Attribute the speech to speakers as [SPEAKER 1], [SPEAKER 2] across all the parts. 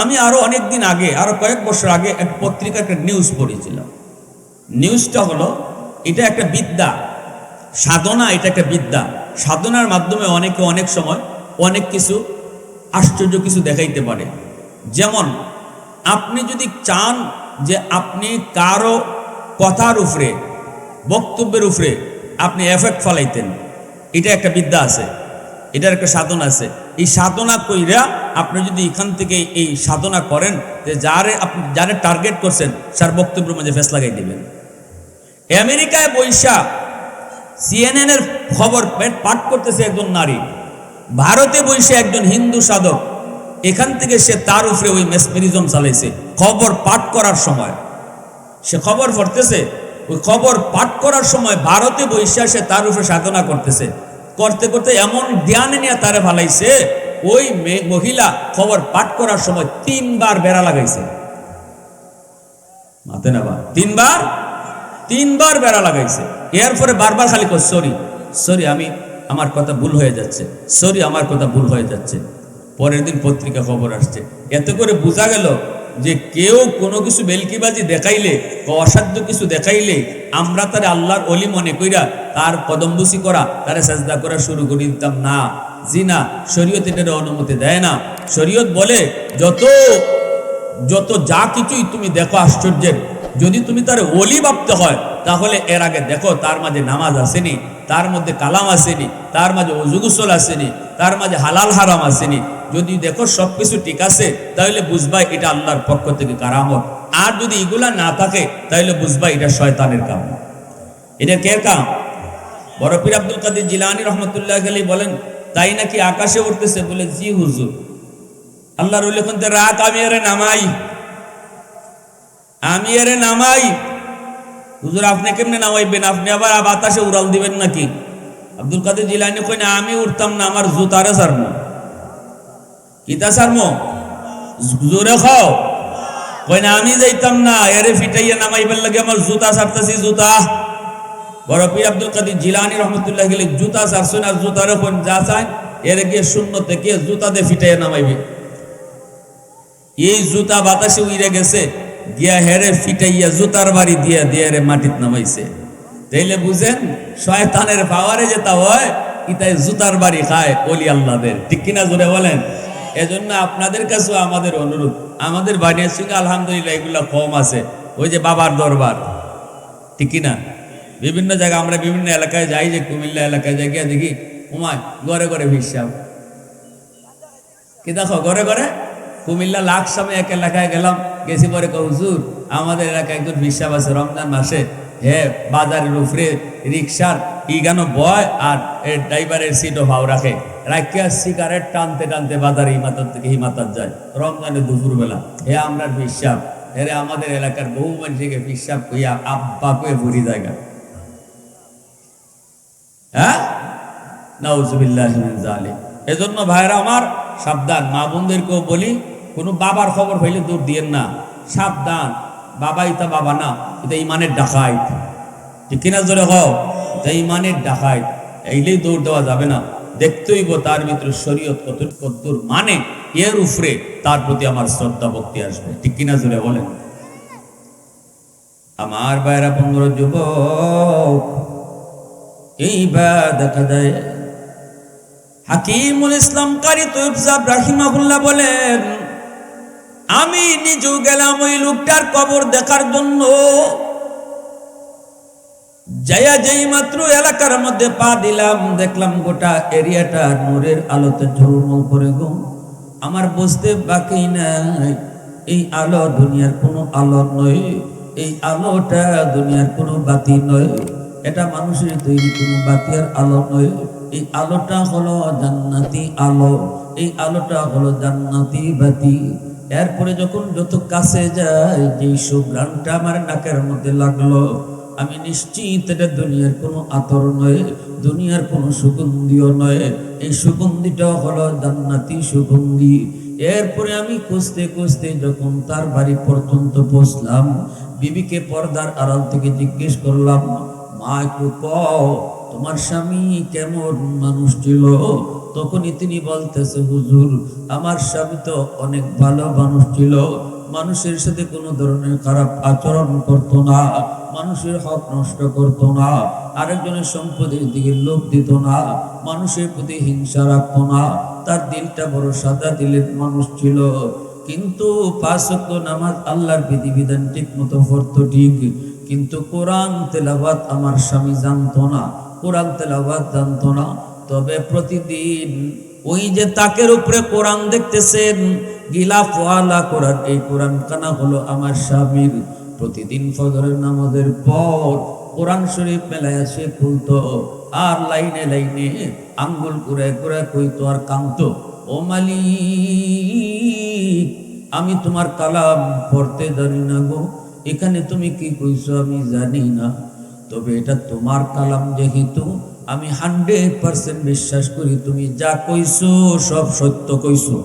[SPEAKER 1] আমি আরো অনেক দিন আগে, আরো কয়েক বছর আগে এক পত্রিকা একটা নিউজ পড়েছিলাম। নিউজটা হলো, এটা একটা বিদ্যা, সাধনা, এটা একটা বিদ্যা। সাধনার মাধ্যমে অনেকে অনেক সময় অনেক কিছু আশ্চর্য কিছু দেখাইতে পারে। যেমন আপনি যদি চান যে আপনি কারো কথার উপরে, বক্তব্যের উপরে আপনি এফেক্ট ফলাইতেন, এটা একটা বিদ্যা আছে, এটার একটা সাধনা আছে। এই সাধনা কইরা আপনি যদি এখান থেকে এই সাধনা করেন যে আপনি যারে টার্গেট করছেন তার বক্তব্যের মাঝে ফেস লাগাই দিবেন। আমেরিকায় বৈশা CNN এর খবর পাঠ করতেছে একজন নারী, ভারতে বৈশা একজন হিন্দু সাধক, এখান থেকে সে তার উপরে ওই মেসমেরিজম চালাইছে। খবর পাঠ করার সময় সে খবর পড়তেছে, ওই খবর পাঠ করার সময় ভারতে বৈশা সে তার উপরে সাধনা করতেছে। করতে করতে এমন জ্ঞান নিয়ে তারে ফালাইছে, ওই মহিলা খবর পাঠ করার সময় 3 বার বেড়া লাগাইছে। মাতে না বা 3 বার বেড়া লাগাইছে। এরপরে বারবার খালি কর সরি সরি, আমার কথা ভুল হয়ে যাচ্ছে, সরি আমার কথা ভুল হয়ে যাচ্ছে। পরের দিন পত্রিকা খবর আসছে। এতে করে বোঝা গেল যে কেউ কোনো কিছু বেলকিবাজি দেখাইলে, অসাধ্য কিছু দেখাইলে আমরা তার আল্লাহর অলি মনে কইরা তার কদমবুসি করা, তারে সাজদা করা শুরু করে দিতাম না। জি না, শরীয়ত এটার অনুমতি দেয় না। শরীয়ত বলে যত যা কিছুই তুমি দেখো আশ্চর্যের, যদি তুমি তার ওলি ভাবতে হয় তাহলে এর আগে দেখো তার মাঝে নামাজ আসেনি, তার মধ্যে কালাম আসেনি, তার মাঝে অজু গোসল আসেনি, তার মাঝে হালাল হারাম আসেনি। যদি দেখো সবকিছু ঠিক আছে তাহলে বুঝবা এটা আল্লাহর পক্ষ থেকে কারামত। আর যদি এগুলা না থাকে তাহলে বুঝবা এটা শয়তানের কাম। এটা কে কাম? বড় পীর আব্দুল কাদের জিলানী রহমতুল্লাহ আলাইহি বলেন, তাই নাকি আকাশে উঠতেছে? বলে জি হুজুর। আল্লাহর ওলি কোনতে রাত আমি এরে নামাই। হুজুর আপনি কেমনে নামাইবেন? আপনি আবার বাতাসে উড়াল দিবেন নাকি? আব্দুল কাদের জিলানী কই না, আমি উঠতাম না, আমার জুতারে সারমো। কিতা সারমো? জোরে খাও। কই না আমি যাইতাম না, এরে ফিটাইয়া নামাইবার লাগে আমার জুতা সারতেছি, জুতা। বড় পীর আব্দুল কাদের জিলানী রহমতুল্লাহ আলাইহি জুতা সারছেন, আর জুতারে কোন যা চায় এরে গিয়ে শূন্য থেকে জুতা দিয়ে ফিটাইয়া নামাইবে। এই জুতা বাতাসে উইরে গেছে, গিয়া হেরে ফিটাইয়া জুতার বাড়ি দিয়া দিয়ে রে মাটিত নামাইছে। তাইলে বুঝেন শয়তানের পাওয়ারে যেটা হয়, ইতাই জুতার বাড়ি খায় ওলি আল্লাহদের। ঠিক কিনা জোরে বলেন? এজন্য আপনাদের কাছেও আমাদের অনুরোধ, আমাদের বাড়ির সঙ্গে আলহামদুলিল্লাহ এগুলো কম আছে। ওই যে বাবার দরবার, ঠিক কিনা? বিভিন্ন জায়গায় আমরা বিভিন্ন এলাকায় যাই, যে কুমিল্লা এলাকায় যাই, গিয়ে দেখি উমায় ঘরে ঘরে হিসাব কি দেখো, ঘরে ঘরে। কুমিল্লা লাখ সময় এক এলাকায় গেলাম, গেছি পরে হুজুর আমাদের এলাকায় একজন হিসাব আছে, রমজান মাসে বাজারের উপরে রিক্সার ইগানো বয় আর ড্রাইভারের সিটও ভাও রাখে, রাখিয়া সিগারেট টানতে টানতে বাজারে হিমাতত থেকে হিমাতত যায় রমজানের দুপুর বেলা। আমরা হিসাব হেরে আমাদের এলাকার বহু মানুষকে হিসাব কইয়া আব্বা কয়ে ভরি জায়গা। হ্যাঁ, নাউজুবিল্লাহ মিন যালিক। এজন্য ভাইরা আমার সাবধান। মা বোনদেরকেও বলি, কোনো বাবার খবর হইলে দূর দিয়েন না, সাবধান। বাবা ইতা বাবা না, এটা ইমানের ডাকাইত। ঠিক কিনা জোরে হও? এটা ইমানের ডাকাইত, এইলেই দৌড় দেওয়া যাবে না। দেখতে হইব তার ভিতরে শরীয়ত কতদূর মানে, এর উপরে তার প্রতি আমার শ্রদ্ধা ভক্তি আসবে। ঠিক কিনা জোরে বলেন? আমার ভাইরা, 15 যুবক, এইবার দেখা যায় হাকিমুল ইসলাম কারি তৈয়ব সাহেব রাহিমাহুল্লাহ বলেন, আমি নিজেও গেলাম ওই লোকটার কবর দেখার জন্য। যাইয়া যেই মাত্র এলাকার মধ্যে পা দিলাম, দেখলাম গোটা এরিয়াটা নূরের আলোতে ঝলমল করে গো। আমার বুঝতে বাকি নাই, এই আলো দুনিয়ার কোনো আলো নয়, এই আলোটা দুনিয়ার কোনো বাতি নয়, এটা মানুষের তৈরি কোনো বাতি আর আলো নয়। এই আলোটা হলো জান্নাতি আলো, এই আলোটা হলো জান্নাতি বাতি। এরপরে যখন যত কাছে যায়, যেই সুঘ্রাণটা আমার নাকের মধ্যে লাগলো, আমি নিশ্চিত এটা দুনিয়ার কোনো আতর নয়, দুনিয়ার কোনো সুগন্ধিও নয়, এই সুগন্ধিটা হলো জান্নাতি সুগন্ধি। এরপরে আমি খুঁজতে খুঁজতে যখন তার বাড়ি পর্যন্ত পৌঁছলাম, বিবিকে পর্দার আড়াল থেকে জিজ্ঞেস করলাম, মা একটু কও তোমার স্বামী কেমন মানুষ ছিল? তখনই তিনি বলতেছে, হুজুর আমার স্বামী তো অনেক ভালো মানুষ ছিল, মানুষের সাথে কোনো ধরনের খারাপ আচরণ করতো না, মানুষের হক নষ্ট করতো না, আরেকজনের সম্পদের দিকে লোভ দিত না, মানুষের প্রতি হিংসা রাখতো না, তার দিলটা বড় সাদা দিলের মানুষ ছিল। কিন্তু 5 ওয়াক্ত নামাজ আল্লাহর বিধিবিধান ঠিক মতো পড়তো ঠিক, কিন্তু কোরআন তেলাওয়াত আমার স্বামী জানতো না, কোরআন তেলাওয়াত জানতো না। তবে প্রতিদিন ওই যে তাকের উপরে কোরআন দেখতেছেন, গিলাফওয়ালা কোরআন, এই কোরআন কানা হলো আমার স্বামীর। প্রতিদিন ফজরের নামাজের পর কোরআন শরীফ মেলায় সে খুলতো, আর লাইনে লাইনে আঙ্গুল ঘুরায় ঘুরায় কইতো আর কাঁদতো, ও মালিক আমি তোমার কালাম পড়তে জানি না গো, এখানে তুমি কি কইছো আমি জানি না, তবে এটা তোমার কালাম যেহেতু আমি 100% বিশ্বাস করি, তুমি যা কইছো সব সত্য কইছো।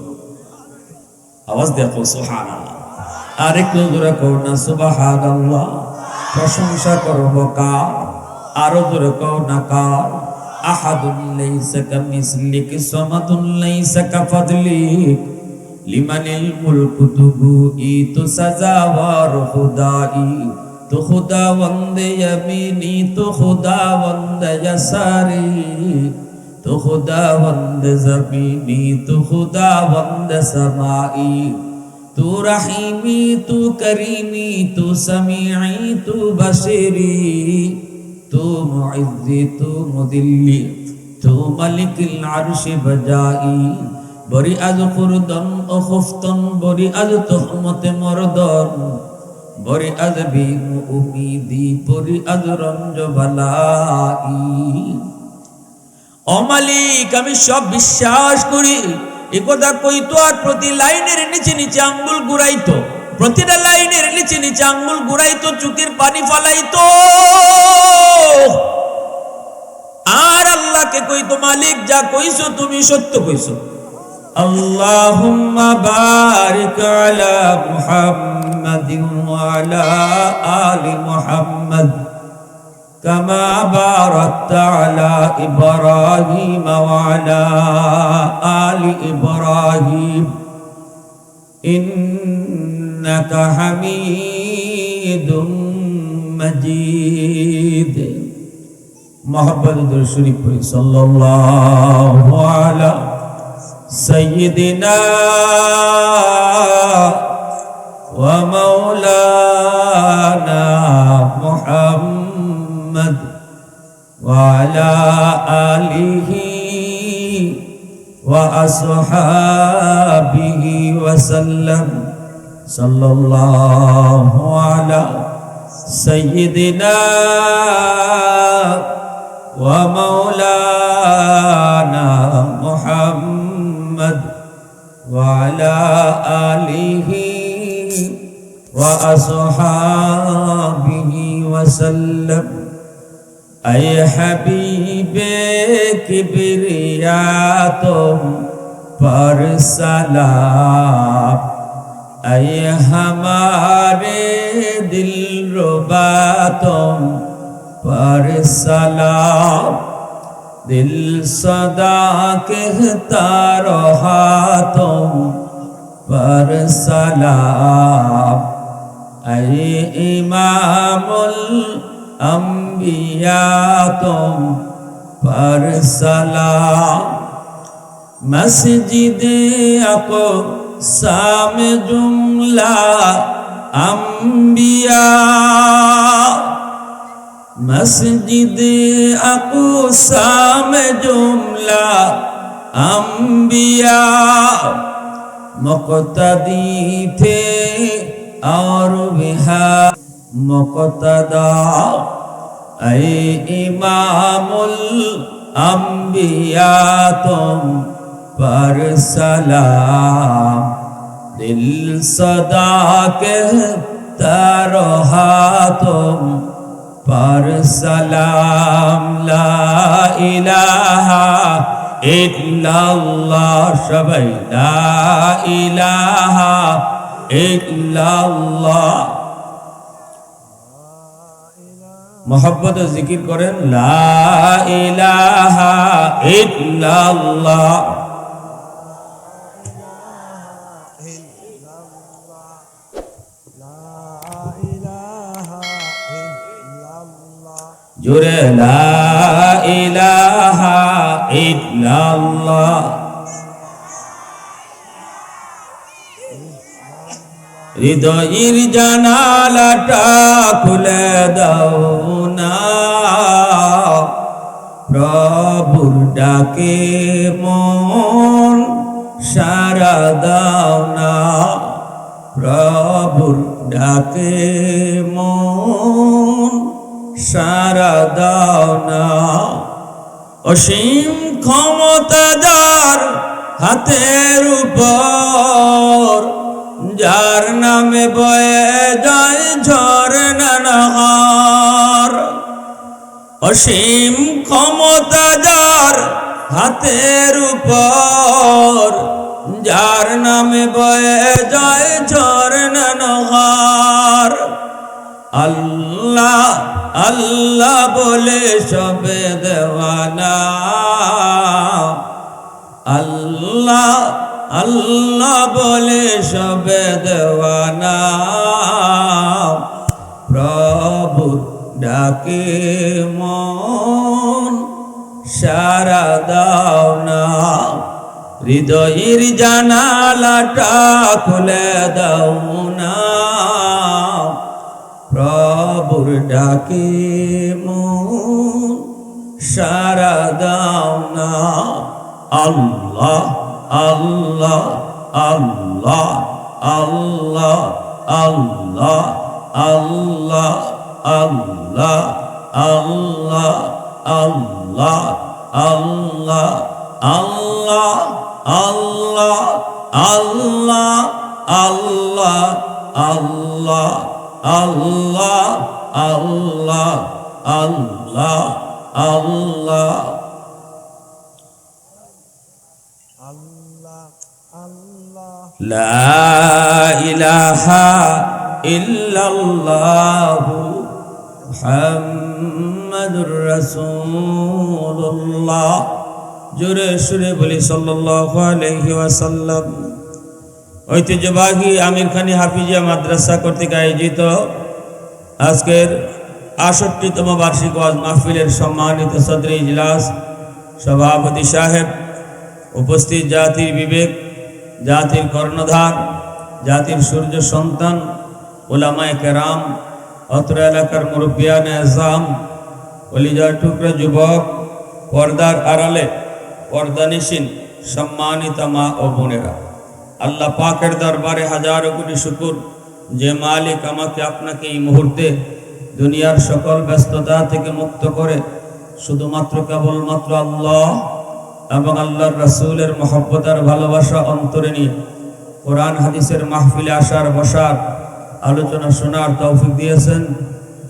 [SPEAKER 1] আওয়াজ দেখো সুবহানাল্লাহ, আর একটু জোরে কও না সুবহানাল্লাহ। প্রশংসা করব কার, আরো জোরে কও না কার। আহাদুন লাইসা কামিসলিক সামাদুন লাইসা কাফাদলিক লিমানিল মুলকু তুবুই তো সাজাওয়ার খুদাই, তো खुदावंद यमीनी तो खुदावंद यसारी, तो खुदावंद ज़मीनी तो खुदावंद समाई, तू रहीमी तू करीमी तू समीई तू बशीरी, तू मुइज़्ज़ी तू मुदिल्ली तू मलिकिल अर्श बजाई, बरी आज खुरदन ओ खुफ्तन बरी आज तहमत मरदन, বরি আজবি উমিদি বরি আজ রঞ্জ বালাই। ও মালিক আমি সব বিশ্বাস করি, এ কথা কইতো আর প্রতি লাইনের নিচে নিচে আঙ্গুল ঘুরাইতো, প্রতিটা লাইনের নিচে নিচে আঙ্গুল ঘুরাইতো, চোখের পানি ফালাইতো, আর আল্লাহকে কইতো মালিক যা কইছো তুমি সত্য কইছো। আল্লাহুম্মা বারিক আলা মুহাম্মাদিন ওয়া আলা আলি মুহাম্মাদ কামা বারাকতা আলা ইব্রাহিম ওয়া আলা আলি ইব্রাহিম ইন্নাকা হামিদুম মাজিদ। মুহাম্মদ দরুদ শরীফ পড়ি সাল্লাল্লাহু আলা سيدنا ومولانا محمد وعلى آله وأصحابه وسلم صلى الله على سيدنا ومولانا محمد وعلى آله وأصحابه وسلم। أي حبيب किबरिया तुम पर सलाम, أي हमारे दिलरुबा तुम पर सलाम, दिल सदा कहता रहा तुम पर सलाम, ऐ इमामुल अंबिया तुम पर सलाम। मस्जिद अक़सा में जुमला अंबिया, मस्जिद अक़सा में जुमला अंबिया मुक़्तदी थे और बिहार मुक़्तदा, ऐ इमामुल अंबिया तुम पर सलाम, दिल सदा कहता रहा तुम पर सलाम। ला इलाहा इल्लल्लाह सबाई ला इलाहा इल्लल्लाह। মোহব্বত জিকির করেন লা ইলাহা ইল্লাল্লাহ। জোরে লা ইলাহা ইল্লাল্লাহ। হৃদয়ের জানালাটা খুলে দাও না, প্রভুর ডাকে মন সারা দাও না, প্রভুর ডাকে মন সারা দাও না। অসীম ক্ষমতাদার হাতের উপর, যার নামে বয়ে যায় ঝরনা নাহার। অসীম ক্ষমতাদার হাতের উপর, যার নামে বয়ে যায় ঝরনা নাহার। আল্লাহ আল্লাহ বলে সবে দেওয়ানা, আল্লাহ আল্লাহ বলে সবে দেওয়ানা। প্রভু ডাকে মন সারা দাও না, হৃদয়ের জানালাটা খুলে দাও না, প্রভুর ডাকে মন সারা দাও না। আল্লাহ আল্লাহ আল্লাহ আল্লাহ আল্লাহ আল্লাহ আল্লাহ আল্লাহ আল্লাহ আল্লাহ আল্লাহ আল্লাহ আল্লাহ আল্লাহ আল্লাহ আল্লাহ আল্লাহ আল্লাহ আল্লাহ লা ইলাহা ইল্লাল্লাহু মুহাম্মাদুর রাসূলুল্লাহ। জোরে সুরে বলি সাল্লাল্লাহু আলাইহি ওয়াসাল্লাম। ঐতিহ্যবাহী আমির খানি হাফিজিয়া মাদ্রাসা কর্তৃক আয়োজিত আজকের ৬৮তম বার্ষিক ওয়াজ মাহফিলের সম্মানিত সদর ইজলাস সভাপতি সাহেব, উপস্থিত জাতির বিবেক, জাতির কর্ণধার, জাতির সূর্য সন্তান, উলামায়ে কেরাম, অত্র এলাকার মুরব্বিয়ানে আযম, কলিজার টুকরা যুবক, পর্দার আড়ালে পর্দানিশীন সম্মানিত মা ও বোনেরা, আল্লাহ পাকের দরবারে হাজারো কোটি শুকর যে মালিক আমাকে আপনাকে এই মুহূর্তে দুনিয়ার সকল ব্যস্ততা থেকে মুক্ত করে শুধুমাত্র কেবলমাত্র আল্লাহ এবং আল্লাহর রাসূলের মহব্বত আর ভালোবাসা অন্তরে নিয়ে কোরআন হাদিসের মাহফিলে আসার বসার আলোচনা শোনার তৌফিক দিয়েছেন।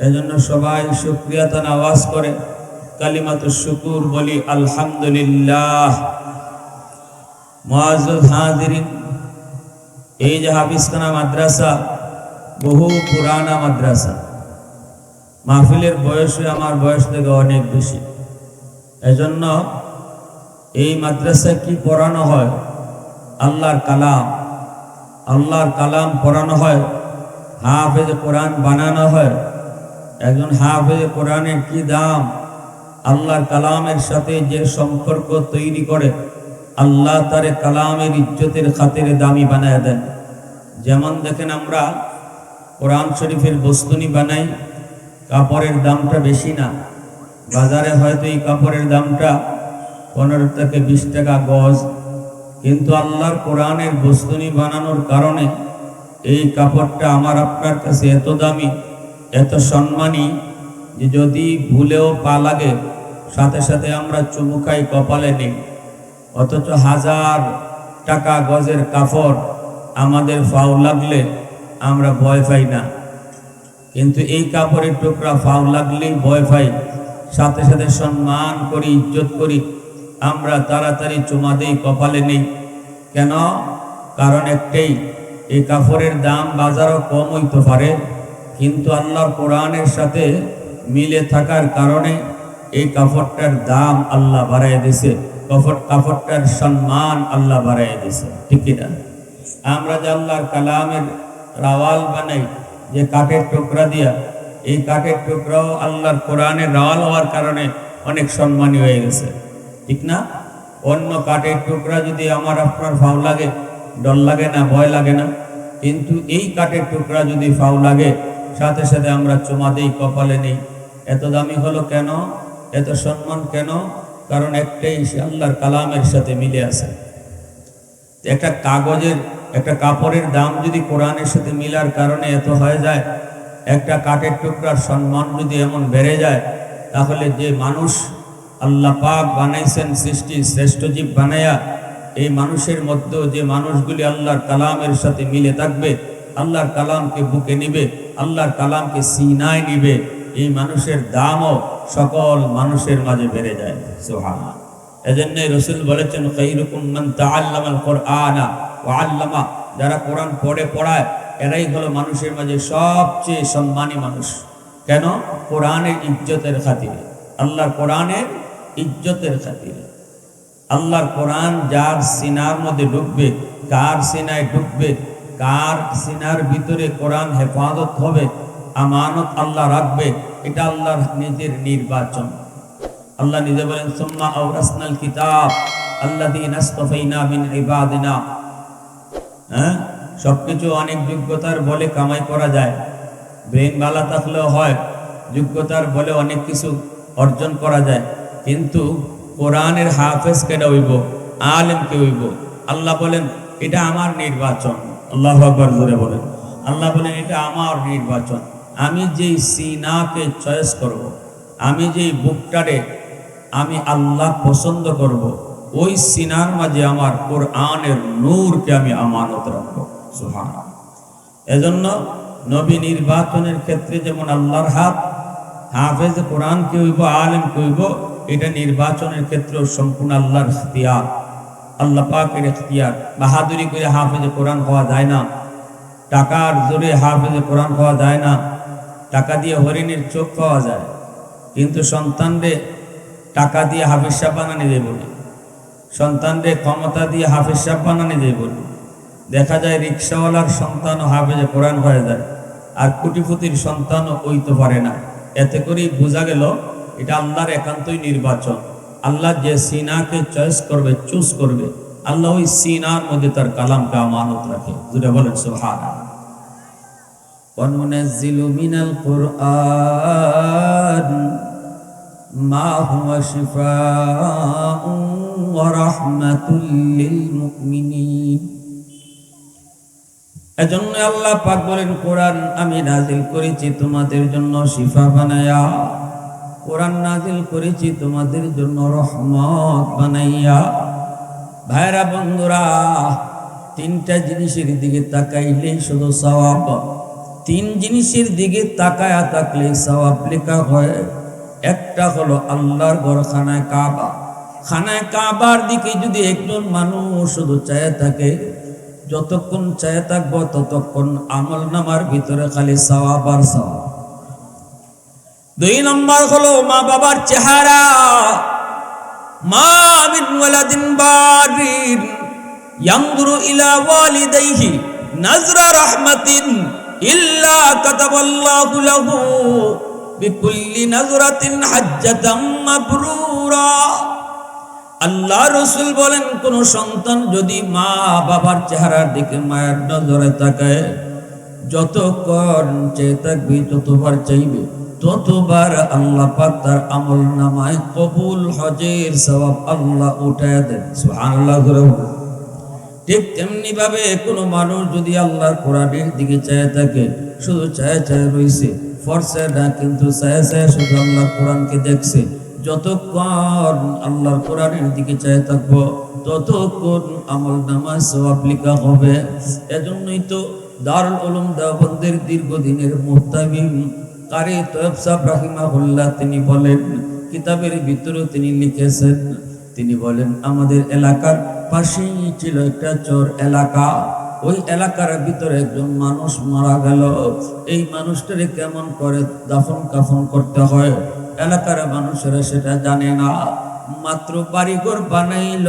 [SPEAKER 1] এজন্য সবাই শুকরিয়া তান আওয়াজ করে কালিমাতুশ শুকুর বলি আলহামদুলিল্লাহ। মুআজ্জাজ হাজিরিন, এই যে হাফিজখানা মাদ্রাসা বহু পুরানা মাদ্রাসা, মাহফিলের বয়সে আমার বয়স থেকে অনেক বেশি। এজন্য এই মাদ্রাসায় কি পড়ানো হয়? আল্লাহর কালাম, আল্লাহর কালাম পড়ানো হয়, হাফেজ কোরআন বানানো হয়। একজন হাফেজ কোরআনের কি দাম! আল্লাহর কালামের সাথে যে সম্পর্ক তৈরি করে আল্লাহ তার কালামের ইজ্জতের খাতিরে দামি বানায় দেন। যেমন দেখেন আমরা কোরআন শরীফের বস্তুনি বানাই, কাপড়ের দামটা বেশি না, বাজারে হয়তো এই কাপড়ের দামটা 15 থেকে 20 টাকা গজ, কিন্তু আল্লাহর কোরআনের বস্তুনি বানানোর কারণে এই কাপড়টা আমার আপনার কাছে এত দামি, এত সম্মানী যে যদি ভুলেও পা লাগে সাথে সাথে আমরা চুমু খাই, কপালে নেই। অথচ 1000 টাকা গজের কাপড় আমাদের ফাউ লাগলে আমরা ভয় পাই না, কিন্তু এই কাপড়ের টুকরা ফাউ লাগলেই ভয় পাই, সাথে সাথে সম্মান করি, ইজ্জত করি, আমরা তাড়াতাড়ি চুমা দেই, কপালে নেই। কেন? কারণ একটাই, এই কাপড়ের দাম বাজারও কম হইতে পারে, কিন্তু আল্লাহর কোরআনের সাথে মিলে থাকার কারণে এই কাপড়টার দাম আল্লাহ বাড়াই দিয়েছে, কাপড়টার সম্মান আল্লাহ বাড়াই দিয়েছে, ঠিক না? আমরা যে আল্লাহর কালামের রাওয়াল বানাই, যে কাঠের টুকরা দিয়া, এই কাঠের টুকরাও আল্লাহর কোরআনের রাওয়াল হওয়ার কারণে অনেক সম্মানী হয়ে গেছে, ঠিক না? অন্য কাঠের টুকরা যদি আমার আপনার ফাও লাগে, ডর লাগে না, ভয় লাগে না? কিন্তু এই কাঠের টুকরা যদি ফাও লাগে, সাথে সাথে আমরা চুমা দেই, কপালে নেই। এত দামি হলো কেন, এত সম্মান কেন? কারণ একটাই, সে আল্লাহর কালামের সাথে মিলে আছে। একটা কাগজের, একটা কাপড়ের দাম যদি কোরআনের সাথে মিলার কারণে এত হয়ে যায়, একটা কাঠের টুকরার সম্মান যদি এমন বেড়ে যায়, তাহলে যে মানুষ আল্লাহ পাক বানাইছেন, সৃষ্টি শ্রেষ্ঠ জীব বানায়া, এই মানুষের মধ্যেও যে মানুষগুলি আল্লাহর কালামের সাথে মিলে থাকবে, আল্লাহর কালামকে বুকে নিবে, আল্লাহর কালামকে সিনায় নিবে, এই মানুষের দামও সকল মানুষের মাঝে বেড়ে যায়। সুবহানাল্লাহ। এজন্যই রাসূল বলেছেন, খায়রুকুম মান তাআল্লামাল কুরআনা ওয়া আল্লামা, যারা কোরআন পড়ে পড়ায়, এরাই হলো মানুষের মাঝে সবচেয়ে সম্মানী মানুষ। কেন? কোরআনের ইজ্জতের খাতিরে, আল্লাহর কোরআনের ইজ্জতের খাতিরে। আল্লাহর কোরআন যার সিনার মধ্যে ঢুকবে, কার সিনায় ঢুকবে, কার সিনার ভিতরে কোরআন হেফাজত হবে, আমানত আল্লাহ রাখবে, এটা আল্লাহর নিজের নির্বাচন। আল্লাহ নিজে বলেন, সুম্মা আওরাসনাল কিতাব আল্লাযীনা ইসতাফাইনা মিন ইবাদিনা। সবকিছু অনেক যোগ্যতার বলে কামাই করা যায়, ব্রেন ভালো থাকলেও হয়, যোগ্যতার বলে অনেক কিছু অর্জন করা যায়, কিন্তু কোরআনের হাফেজ কেডা হইব, আলেম কে হইব? আল্লাহ বলেন এটা আমার নির্বাচন। আল্লাহু আকবার, জোরে বলেন। আল্লাহ বলেন এটা আমার নির্বাচন। আমি যেই সিনাকে চয়েস করব, আমি যেই বুকটারে আমি আল্লাহ পছন্দ করব, ওই সিনার মাঝে আমার কোরআনের নূরকে আমি আমানত রাখবো। সুবহানাল্লাহ। এজন্য নবী নির্বাচনের ক্ষেত্রে যেমন আল্লাহর হাত, হাফেজ কোরআন কে হইব, আলেম কে হইব, এটা নির্বাচনের ক্ষেত্রে সম্পূর্ণ আল্লাহর ইখতিয়ার, আল্লাহ পাকের ইখতিয়ার। বাহাদুরি করে হাফেজে কোরআন হওয়া যায় না, টাকার জোরে হাফেজে কোরআন হওয়া যায় না। টাকা দিয়ে হরিণের চোখ পাওয়া যায়, কিন্তু সন্তানরে টাকা দিয়ে হাফেজ সাহেব বানানো যায় বলি, সন্তানরে ক্ষমতা দিয়ে হাফেজ সাহেব বানানো যায় বলি। দেখা যায় রিক্সাওয়ালার সন্তানও হাফেজে কোরআন হয়ে যায়, আর কোটিপতির সন্তানও ওইতে পারে না। এতে করেই বোঝা গেল এটা আল্লাহর একান্তই নির্বাচন। আল্লাহ যে সিনাকে চয়েস করবে, চুজ করবে, আল্লাহ ওই সিনার মধ্যে তার কালামকে আমানত রাখে। যেটা বলেন সুবহানাল্লাহ। ওয়ানুনাজ্জিলু মিনাল কুরআন মা হুয়া শিফাউন ওয়া রাহমাতুল লিল মুমিনিন। এজন্য আল্লাহ পাক বলেন, কোরআন আমি নাজিল করেছি তোমাদের জন্য শিফা বানায়া, কোরআন নাজিল করেছি তোমাদের জন্য রহমত বানাইয়া। ভাইরা বন্ধুরা, তিনটা জিনিসের দিকে তাকাইলেই শুধু সওয়াব, তিন জিনিসের দিকে তাকায়া থাকলে সওয়াব লেখা হয়। একটা হলো আল্লাহর ঘর খানায় কাবা, খানায় কাবার দিকে যদি একজন মানুষ শুধু চায় থাকে, যতক্ষণ চায় থাকবো ততক্ষণ আমল নামার ভিতরে খালি সওয়াব আর সওয়াব। দুই নম্বর হলো মা বাবার চেহারা। মা মিন ওয়ালাদিন বারিন ইয়ানজুরু ইলা ওয়ালিদাইহি নাজরা রাহমাতিন ইল্লা কাতাবাল্লাহু লাহু বিকুল্লি নাজরাতিন হাজ্জাতাম মাবরুরা। আল্লাহ রাসূল বলেন, কোন সন্তান যদি মা বাবার চেহারার দিকে মায়ের নজরে তাকায়, যতক্ষণ চেয়ে থাকবে, যতবার চাইবে, ততবার আল্লাহ পাক তার আমল নামায় কবুল হজের সওয়াব আল্লাহ উঠায় দেন। সুবহানাল্লাহ। ঠিক তেমনি ভাবে কোনো মানুষ যদি আল্লাহর কোরআনের দিকে চায় থাকে, শুধু চায় চায় রইছে, ফরসে না, কিন্তু চায় চায় শুধু আল্লাহর কোরআনকে দেখছে, যতক্ষণ আল্লাহর কোরআনের দিকে চায় থাকবো, ততক্ষণ আমল নামায় সওয়াব লেখা হবে। এজন্যই তো দারুল উলুম দেওবন্দের দীর্ঘদিনের মুহতামিম কারি তয়ব সাহেব রাহিমাহুল্লাহ তিনি বলেন, কিতাবের ভিতরে তিনি লিখেছেন, তিনি বলেন আমাদের এলাকার পাশেই ছিল একটা চর এলাকা, ওই এলাকার ভিতরে একজন মানুষ মারা গেল, এই মানুষটারে কেমন করে দাফন কাফন করতে হয় এলাকার মানুষেরা সেটা জানে না। মাত্র বাড়িঘর বানাইল,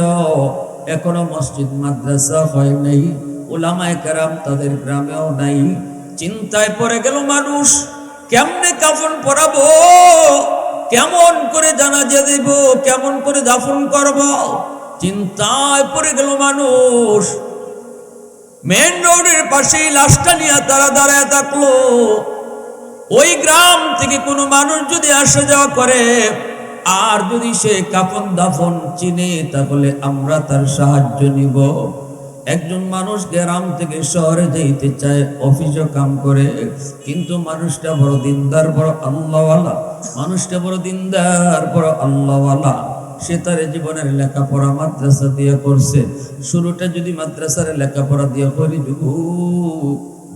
[SPEAKER 1] এখনো মসজিদ মাদ্রাসা হয় নাই, উলামায়ে কেরাম তাদের গ্রামেও নাই। চিন্তায় পড়ে গেল মানুষ, কেমনে কাফন পরাবো, কেমন করে জানাজা দেব, কেমন করে দাফন করব। চিন্তায় পড়ে গেল মানুষ। মেন রোডের পাশেই লাশটা নিয়ে তারা দাঁড়ায় থাকলো। ওই গ্রাম থেকে কোনো মানুষ যদি আসা যাওয়া করে আর যদি সে কাফন দাফন চিনে, তাহলে আমরা তার সাহায্য নিব। একজন মানুষ গ্রাম থেকে শহরে যেতে চায়, অফিসে কাম করে, কিন্তু মানুষটা বড় দিনদার, বড় আল্লাহওয়ালা, মানুষটা বড় দিনদার, বড় আল্লাহওয়ালা। সে তার জীবনের লেখাপড়া মাদ্রাসা দিয়ে করছে। শুরুটা যদি মাদ্রাসার লেখাপড়া দিয়ে করি,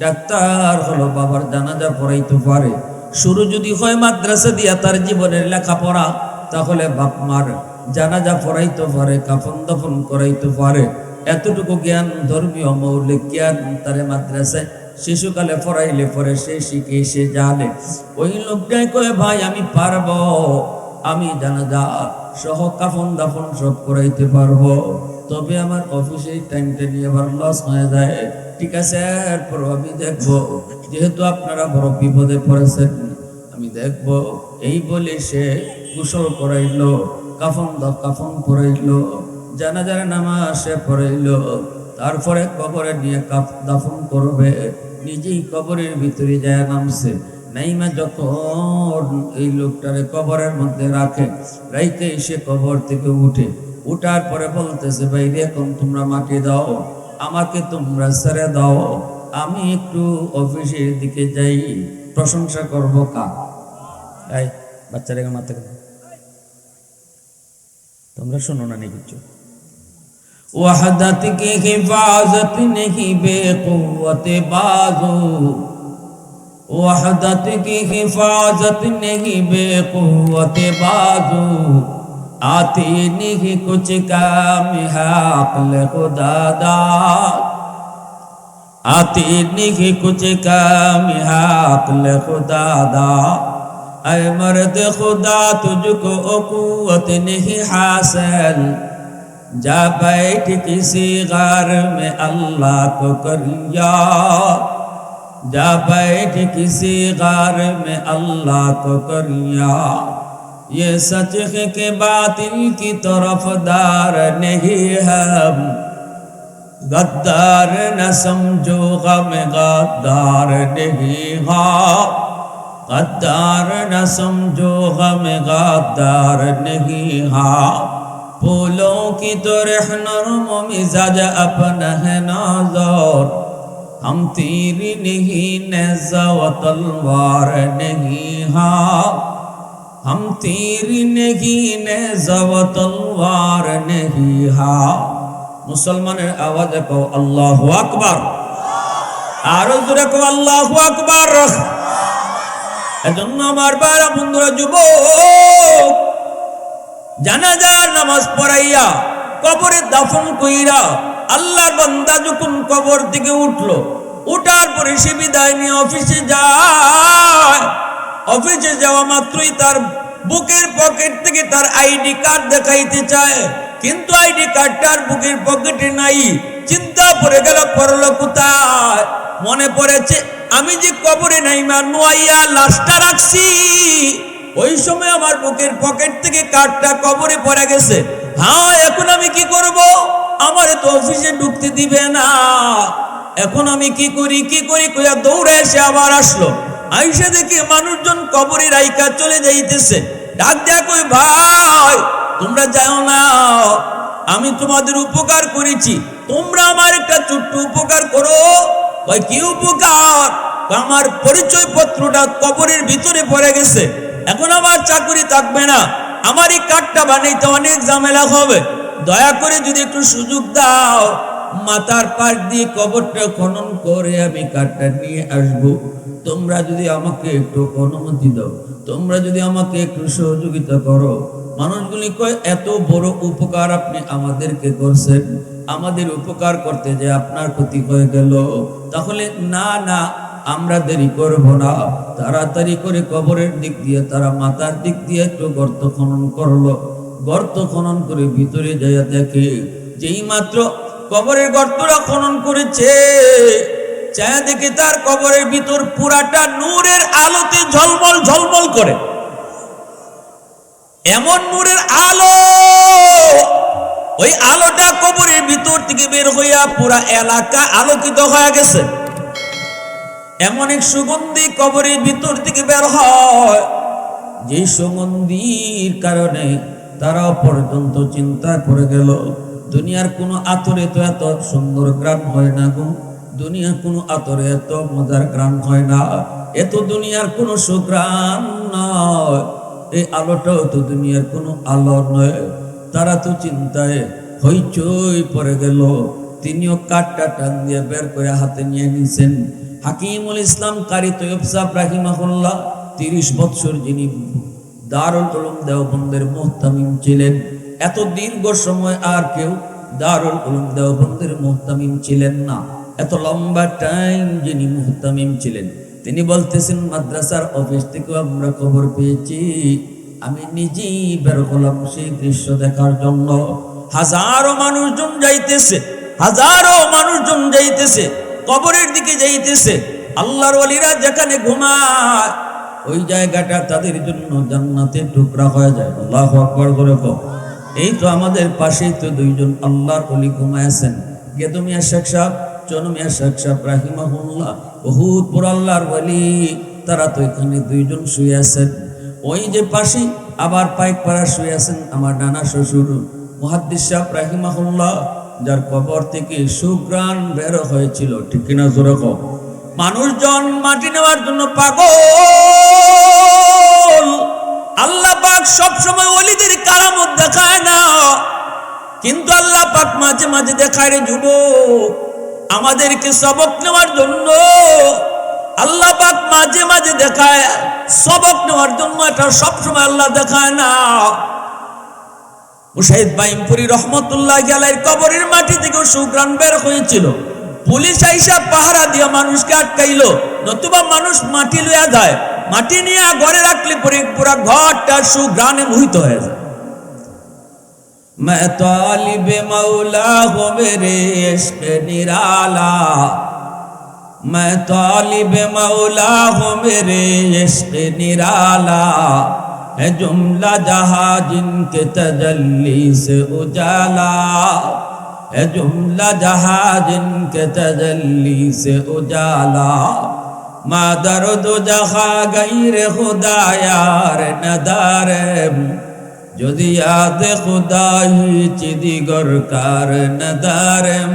[SPEAKER 1] ডাক্তার হলো, বাবার জানাজা পড়াইতে পারে। শুরু যদি হয় মাদ্রাসা দিয়া তার জীবনের লেখাপড়া, তাহলে বাপ মার জানাজা পড়াইতে পারে, কাফন দাফন করাইতে পারে। এতটুকু জ্ঞান, ধর্মীয় মৌলিক জ্ঞান তারে মাদ্রাসায় শিশুকালে পড়াইলে পরে সে শিখে, সে জানে। ওই লোকটাই কয়ে, ভাই আমি পারবো, আমি জানাজা সহ কাফন দাফন সব করাইতে পারবো, তবে আমার অফিসে টাইমটা নিয়ে আবার লস হয়ে যায়। ঠিক আছে, এরপর আমি দেখবো, যেহেতু আপনারা বড় বিপদে পড়েছেন, আমি দেখবো। এই বলে সে গোসল করাইলো, কাফন পরাইলো, জানাজার নামাজ সে পড়াইলো। তারপরে কবরে নিয়ে দাফন করবে, নিজেই কবরের ভিতরে যায় নামছে। নাইমা যখন এই লোকটারে কবরের মধ্যে রাখে, রাইতে সে কবর থেকে উঠে, উঠার পরে বলতেছে, ভাই এখন তোমরা মাটি দাও, আমাকে তোমরা ছেড়ে দাও, আমি একটু অফিসের দিকে যাই। প্রশংসা করবো কার? তাই বাচ্চারা মাথা, তোমরা শোনো না কিছু। वहदत की हिफाजत नहीं बेक़ुव्वत बाज़ू, वहदत की हिफाजत नहीं बेक़ुव्वत बाज़ू, आती नहीं कुछ काम है अक़्ल खुदा दाद, आती नहीं कुछ काम है अक़्ल खुदा दाद। ऐ मर्द खुदा तुझको क़ुव्वत नहीं हासिल, जा बैठ किसी गार में अल्लाह को कर याद, जा बैठ किसी गार में अल्लाह को कर याद। ये सच है कि बातिल की तरफदार नहीं हम, गद्दार न समझो गम गद्दार नहीं हाँ, गद्दार न समझो गम गद्दार नहीं हाँ। फूलों की तो रहनुम मिजाज अपना है नाज़र, हम तीर नहीं नेज़ा व तलवार नहीं हाँ, हम तीर नहीं नेज़ा व तलवार नहीं हाँ। मुसलमानेर आवाज़े कहो अल्लाहु আকবার, आरो जोरे कहो अल्लाहु আকবার। एजন্য আমার ভাইরা বন্ধুরা, যুবক, জানাজার নামাজ পড়াইয়া কবরে দাফন কইরা আল্লাহর বান্দা যখন কবর থেকে উঠলো, উঠার পরে সে বিদায় নিয়ে অফিসে যায়। অফিসে যাওয়া মাত্রই তার বুকের পকেট থেকে তার আইডি কার্ড দেখাইতে চায়, কিন্তু আইডি কার্ডটার বুকের পকেটে নাই। চিন্তা পড়ে গেল, পড়লো কোথায়? মনে পড়েছে আমি যে কবরে নাইমা নোয়াইয়া লাশটা রাখছি, ওই সময় আমার বুকের পকেট থেকে কার্ডটা কবরে পড়ে গেছে। হ্যাঁ, এখন আমি কি করব? আমারে তো অফিসে ঢুকতে দিবে না, এখন আমি কি করি কইয়া দৌড়ে এসে আবার আসলো। আইসা দেখি মানুষজন কবরে রাইকা চলে যাইতেছে। ডাক দেয়া কই, ভাই তোমরা যাও না, আমি তোমাদের উপকার করেছি, তোমরা আমার একটা ছোট্ট উপকার করো। কই কি উপকার? আমার পরিচয় পত্রটা কবরের ভিতরে পড়ে গেছে, এখন আমার চাকরি থাকবে না, আমার এই কার্ডটা বানাইতে অনেক ঝামেলা হবে, দয়া করে যদি একটু সুযোগ দাও, মাথার পাশ দিয়ে কবরটা খনন করে আমি কার্ডটা নিয়ে আসবো। তোমরা যদি আমাকে একটু অনুমতি দাও, তোমরা যদি আমাকে একটু সহযোগিতা করো। মানুষগুলি কয়, এত বড় উপকার আপনি আমাদেরকে করছেন, আমাদের উপকার করতে যে আপনার ক্ষতি হয়ে গেল, তাহলে না না, আমরা দেরি করব না। তাড়াতাড়ি করে কবরের দিক দিয়ে, তারা মাথার দিক দিয়ে একটু গর্ত খনন করলো। গর্ত খনন করে ভিতরে যাইয়া দেখে, যেই মাত্র কবরের গর্তটা খনন করেছে, চায়া দেখে তার কবরের ভিতর পুরাটা নূরের আলোতে ঝলমল ঝলমল করে। এমন নূরের আলো, ওই আলোটা কবরের ভিতর থেকে বের হইয়া পুরা এলাকা আলোকিত হয়ে গেছে। এমন এক সুগন্ধি কবরের ভিতর থেকে বের হয়, যে সুগন্ধির কারণে তারাও পর্যন্ত চিন্তা করে গেল, দুনিয়ার কোনো আতরে তো এত সুন্দর গ্রাম হয় না গো, দুনিয়ার কোনো আতরে এত মজার গ্রাম হয় না, এত দুনিয়ার কোনো সুগ্রাম নয়, এই আলোটাও তো দুনিয়ার কোনো আলো নয়। তারা তো চিন্তায় হইচই পড়ে গেল। তিনিও কাঠটা টান দিয়ে বের করে হাতে নিয়ে নিছেন। হাকিমুল ইসলাম কারি তৈয়ব সাহেব রাহিমাহুল্লাহ 30 বছর যিনি দারুল উলুম দেওবন্দের মুহতামিম ছিলেন, এত দীর্ঘ সময় আর কেউ দারুল উলুম দেওবন্দের মুহতামিম ছিলেন না। এত লম্বা টাইম যিনি মুহতামিম ছিলেন, তিনি বলতেছেন, মাদ্রাসার অফিস থেকে আমরা খবর পেয়েছি, আমি নিজেই বের হলাম সেই দৃশ্য দেখার জন্য। হাজারো মানুষজন যাইতেছে, হাজারো মানুষজন যাইতেছে, কবরের দিকে যাইতেছে। আল্লাহর ওলিরা যেখানে ঘুমায়, ওই জায়গাটা তাদের জন্য জান্নাতের টুকরা হয়ে যায়। আল্লাহু আকবার করে কও। এই তো আমাদের পাশেই তো দুইজন আল্লাহর ওলি ঘুমায়াছেন, গেদু মিয়া শেখ সাহেব, চনু মিয়া শেখ সাহেব রাহিমাহুল্লাহ, বহুত বড় আল্লাহর ওলি। তারা তো এখানে দুইজন শুয়ে আছেন। ওই যে পাশে আবার পাইকপাড়া শুয়ে আছেন আমার নানা শ্বশুর মুহাদ্দিস সাহেব রাহিমাহুল্লাহ, যার কবর থেকে সুঘ্রাণ বের হয়েছিল। ঠিক কিনা জোরে কও। মানুষজন মাটি নেওয়ার জন্য পাগল। আল্লাহ পাক সব সময় ওলিদের কারামত দেখায় না, কিন্তু আল্লাহ পাক মাঝে মাঝে দেখায় রে যুবক, আমাদেরকে সবক নেওয়ার জন্য। আল্লাহ পাক মাঝে মাঝে দেখায় সবক নেওয়ার জন্য, এটা সবসময় আল্লাহ দেখায় না। মুশাহিদ বাইমপুরি রহমতুল্লাহ আলাইহির কবরের মাটি থেকে সুঘ্রাণ বের হয়েছিল। পুলিশ আইসা পাহারা দিয়া মানুষকে আটকাইলো, নতুবা মানুষ মাটি লইয়া যায়, মাটি নিয়ে ঘরে রাখলে পরে পুরা ঘরটা সুঘ্রাণে মোহিত হয়ে যায়। मैं तालिब मौला हूँ मेरे इश्क निराला, मैं तालिब मौला हूँ मेरे इश्क निराला, है जुमला जहाँ जिनके तजल्ली से उजाला, है जुमला जहाँ जिनके तजल्ली से उजाला, मा दर्द जहाँ गैर खुदा यार नदारे, যদি याद खुदा हिच दिगर कार नदारम,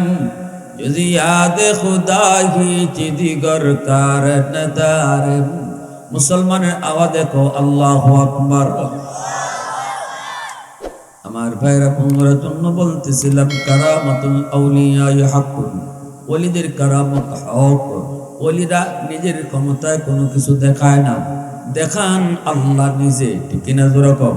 [SPEAKER 1] যদি याद खुदा हिच दिगर कार नदारम। মুসলমানের আওয়াজ দেখো, আল্লাহু আকবার। আমার ভাইরা বন্ধুরা জন্য বলতেছিলাম, কারামাতুল আউলিয়া হাক্কুন, ওলিদের কারামত হক। ওলিরা নিজের ক্ষমতায় কোনো কিছু দেখায় না, দেখান আল্লাহ নিজে। ঠিক কিনা জোরে কও।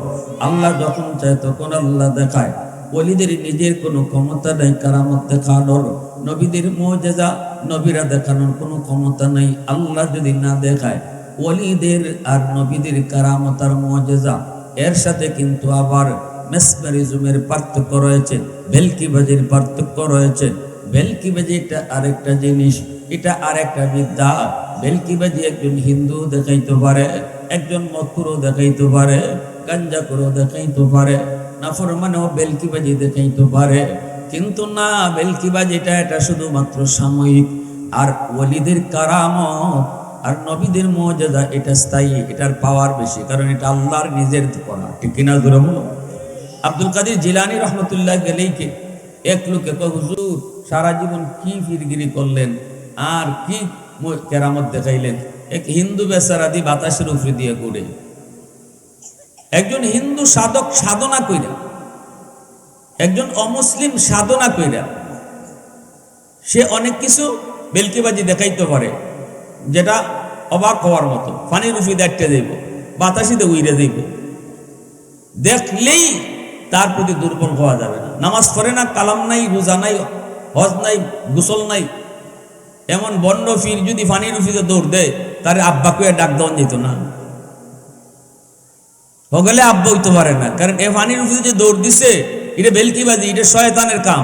[SPEAKER 1] আল্লাহ যখন চায় তখন আল্লাহ দেখায়। ওলিদের নিজের কোনো ক্ষমতা নাই কারামত দেখানোর, নবীদের মুজিজা নবীরা দেখানোর কোনো ক্ষমতা নাই। আল্লাহ যদি না দেখায়, ওলিদের আর নবীদের কারামত আর মুজিজা এর সাথে কিন্তু আবার মেসমেরিজমের পার্থক্য রয়েছে, ভেলকিবাজির পার্থক্য রয়েছে। ভেলকিবাজি এটা আরেকটা জিনিস, এটা আরেকটা বিদ্যা। ভেলকিবাজি একজন হিন্দু দেখাইতে পারে, একজন মতকুরও দেখাইতে পারে, গাঞ্জা করে দেখাইতে পারে, নাফরমানেও বেলকিবাজি দেখাইতে পারে। কিন্তু না, বেলকিবাজিটা এটা শুধুমাত্র সাময়িক। আর ওলিদের কারামত আর নবীদের মুজিজা এটা স্থায়ী, এটার পাওয়ার বেশি, কারণ এটা আল্লাহর নিজের করা। ঠিক কিনা জোরে বলো। আব্দুল কাদের জিলানী রহমতুল্লাহ আলাইহি এক লোকে কয়, হুজুর সারা জীবন কি ফিরগিরি করলেন আর কি কেরামত দেখাইলেন? এক হিন্দু বেচারা দি বাতাসের উপরে দিয়ে ঘুরে। একজন হিন্দু সাধক সাধনা কইরা, একজন অমুসলিম সাধনা কইরা, সে অনেক কিছু বেলকিবাজি দেখাইতে পারে, যেটা অবাক হওয়ার মতো। পানির উপরে দেখতে যাইব, বাতাসিতে উইরে যাইব, দেখলেই তার প্রতি দুর্বল হওয়া যাবে না। নামাজ পড়ে না, কালাম নাই, রোজা নাই, হজ নাই, গোসল নাই, এমন বন্ড ফির যদি ফানির উফিতে দৌড় দেয়, তার আব্বাকে ডাক দেওয়া যেত না, হগলে আব্বা হইতে পারে না। কারণ এ ফানির উফিতে যে দৌড় দিছে, এটা বেলকিবাজি, এটা শয়তানের কাম।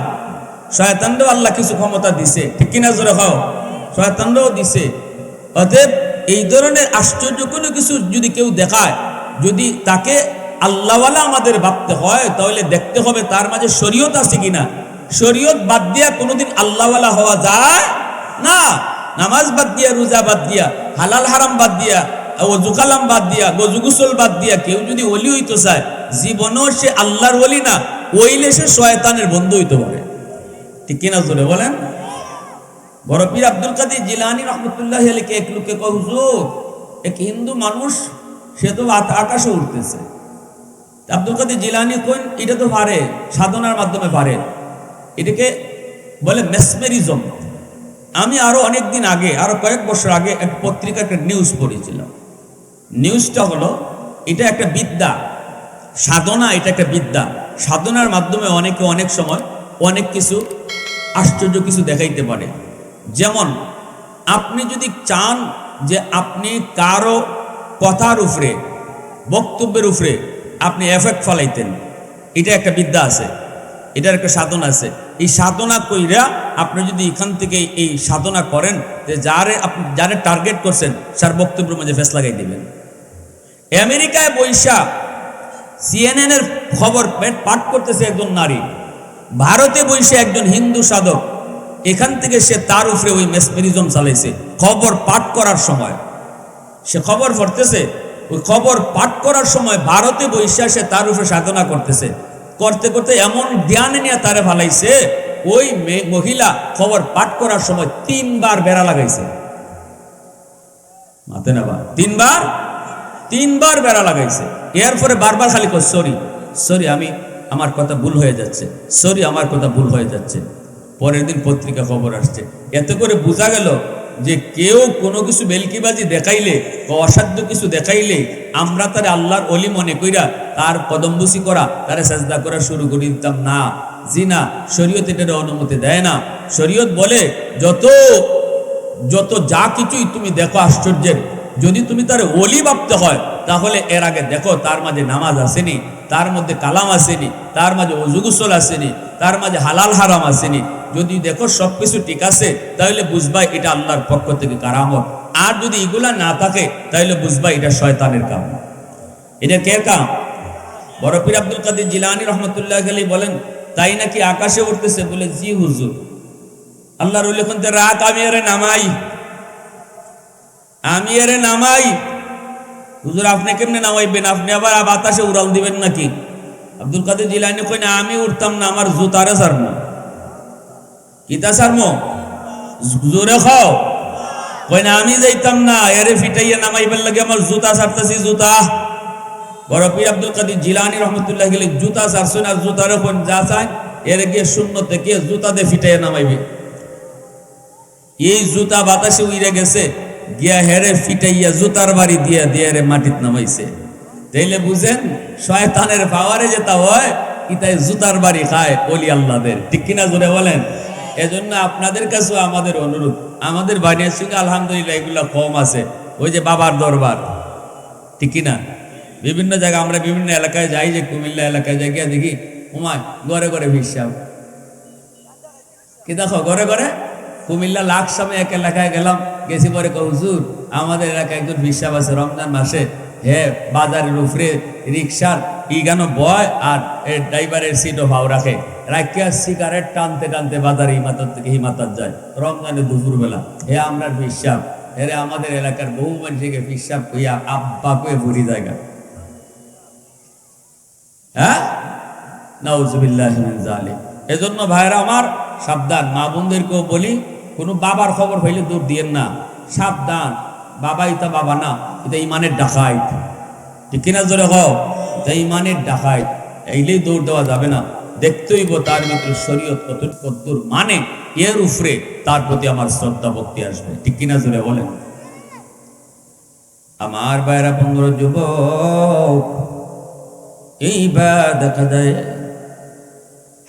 [SPEAKER 1] শয়তানরাও আল্লাহ কিছু ক্ষমতা দিছে, ঠিক কিনা জোরে খাও, শয়তানরাও দিছে। অতএব এই ধরনের আশ্চর্য কোনো কিছু যদি কেউ দেখায়, যদি তাকে আল্লাহওয়ালা আমাদের ভাবতে হয়, তাহলে দেখতে হবে তার মাঝে শরীয়ত আছে কিনা। শরীয়ত বাদ দিয়া কোনোদিন আল্লাহওয়ালা হওয়া যায় না। নামাজ বাদ দিয়া, রোজা বাদ দিয়া, হালাল হারাম বাদ দিয়া, ওযু কালাম বাদ দিয়া, গজু গোসল বাদ দিয়া কেউ যদি ওলি হইতে চায়, জীবনও সে আল্লাহর ওলি না, ওইলে সে শয়তানের বন্ধু হইতে পারে, ঠিক কিনা জোরে বলেন। বড় পীর আব্দুল কাদের জিলানী রহমতুল্লাহ আলাইহি এক লোকে কয়, হুজুর, এক হিন্দু মানুষ, সে তো আকাশে উঠতেছে। আব্দুল কাদের জিলানী কইন, এটা তো পারে, সাধনার মাধ্যমে পারে, এটাকে বলে মেসমেরিজম। আমি আরো অনেক দিন আগে, আরো কয়েক বছর আগে এক পত্রিকা একটা নিউজ পড়েছিলাম। নিউজটা হলো, এটা একটা বিদ্যা, সাধনা, এটা একটা বিদ্যা। সাধনার মাধ্যমে অনেকে অনেক সময় অনেক কিছু আশ্চর্য কিছু দেখাইতে পারে। যেমন আপনি যদি চান যে আপনি কারো কথার উপরে, বক্তব্যের উপরে আপনি এফেক্ট ফলাইতেন, এটা একটা বিদ্যা আছে, এটার একটা সাধনা আছে। এই সাধনা কইরা আপনি যদি এখান থেকে এই সাধনা করেন, যে যারে টার্গেট করছেন তার বক্তব্যের মধ্যে ফেস লাগাই দিবেন। আমেরিকায় বৈশা CNN এর খবর পাঠ করতেছে একজন নারী, ভারতে বৈশা একজন হিন্দু সাধক, এখান থেকে সে তার উপরে ওই মেসমেরিজম চালাইছে। খবর পাঠ করার সময় সে খবর পড়তেছে, ওই খবর পাঠ করার সময় ভারতে বৈশা সে তার উপরে সাধনা করতেছে। করতে করতে এমন জ্ঞান নিয়ে তারে ফালাইছে, ওই মহিলা খবর পাঠ করার সময় 3 বার বেড়া লাগাইছে। মাতে না বা 3 বার বেড়া লাগাইছে। এরপরে বারবার খালি কই, সরি সরি, আমার কথা ভুল হয়ে যাচ্ছে, সরি আমার কথা ভুল হয়ে যাচ্ছে। পরের দিন পত্রিকা খবর আসছে। এতে করে বোঝা গেল যে কেউ কোনো কিছু বেলকিবাজি দেখাইলে, অসাধ্য কিছু দেখাইলে, আমরা তার আল্লাহর ওলি মনে কইরা তার কদমবুসি করা, তারে সাজদা করা শুরু করে দিতাম না। জি না, শরীয়ত এটার অনুমতি দেয় না। শরীয়ত বলে যত যা কিছুই তুমি দেখো আশ্চর্যের, যদি তুমি তার ওলি ভাবতে হয়, তাহলে এর আগে দেখো তার মাঝে নামাজ আসেনি, তার মধ্যে কালাম আসেনি, তার মাঝে ওযু গোসল আসেনি, তার মাঝে হালাল হারাম আসেনি। যদি দেখো সবকিছু ঠিক আছে, তাহলে বুঝবা এটা আল্লাহর পক্ষ থেকে কারামত। আর যদি এগুলা না থাকে, তাহলে বুঝবা এটা শয়তানের কাম। এটা কে কাম? বড় পীর আব্দুল কাদের জিলানী রহমতুল্লাহ আলাইহি বলেন, তাই নাকি আকাশে উঠতেছে? বলে, জি হুজুর, আল্লাহর ওলি কোনতে রাত আমি এরে নামাই। হুজুর, আপনি কেমনে নামাইবেন? আপনি আবার বাতাসে উড়াল দিবেন নাকি? আব্দুল কাদের জিলানী কই না, আমি উঠতাম না, আমার জুতারে সারমো। কিতা সারমো? জোরে খাও। কই না, আমি যাইতাম না, এরে ফিটাইয়া নামাইবার লাগে আমার জুতা সারতাছি, জুতা। বড় পীর আব্দুল কাদের জিলানী রহমতুল্লাহ আলাইহি জুতা সারছেন, আর জুতারে কোন যা চায় এরে গিয়ে শূন্য থেকে জুতা দিয়ে ফিটাইয়া নামাইবে। এই জুতা বাতাসে উইরে গেছে, গিয়া হেরে ফিটাইয়া জুতার বাড়ি দিয়া দিয়ে রে মাটিত নামাইছে। তাইলে বুঝেন শয়তানের পাওয়ারে যেটা হয়, ইতাই জুতার বাড়ি খায় ওলি আল্লাহদের, ঠিক কিনা জোরে বলেন। এজন্য আপনাদের কাছেও আমাদের অনুরোধ, আমাদের বাড়ির সঙ্গে আলহামদুলিল্লাহ এগুলো কম আছে। ওই যে বাবার দরবার, ঠিক কিনা, বিভিন্ন জায়গায় আমরা বিভিন্ন এলাকায় যাই, যে কুমিল্লা এলাকায় যাই, গিয়া দেখি ওমায় ঘরে ঘরে হিসাব কি দেখো, ঘরে ঘরে। কুমিল্লা লাখ সময় এক এলাকায় গেলাম, গেছি পরে হুজুর আমাদের এলাকায় একজন হিসাব আছে, রমজান মাসে বাজারের উপরে রিক্সার গান বয়, আর ড্রাইভারের সিটও ভাও রাখে, রাখিয়া সিগারেট টানতে টানতে বাজারে হিমাতত থেকে হিমাতত যায় রমজানের দুপুর বেলা। আমরা হিসাব, আমাদের এলাকার বহু মানুষকে হিসাব কইয়া আব্বা কয়ে ভরি জায়গা। হ্যাঁ, নাউজুবিল্লাহি মিন যালিক। এজন্য ভাইরা আমার সাবধান, মা বোনদেরকেও বলি, কোনো বাবার খবর হইলে দূর দিয়েন না, সাবধান। বাবা ইতা বাবা না, এটা ইমানের ডাকাইত, ঠিক কিনা জোরে হও, এটা ইমানের ডাকাইত। এইলেই দৌড় দেওয়া যাবে না, দেখতে হইব তার ভিতরে শরীয়ত কতদূর মানে, এর উপরে তার প্রতি আমার শ্রদ্ধা ভক্তি আসবে, ঠিক কিনা জোরে বলেন। আমার ভাইরা, 15 যুবক, এইবার দেখা যায়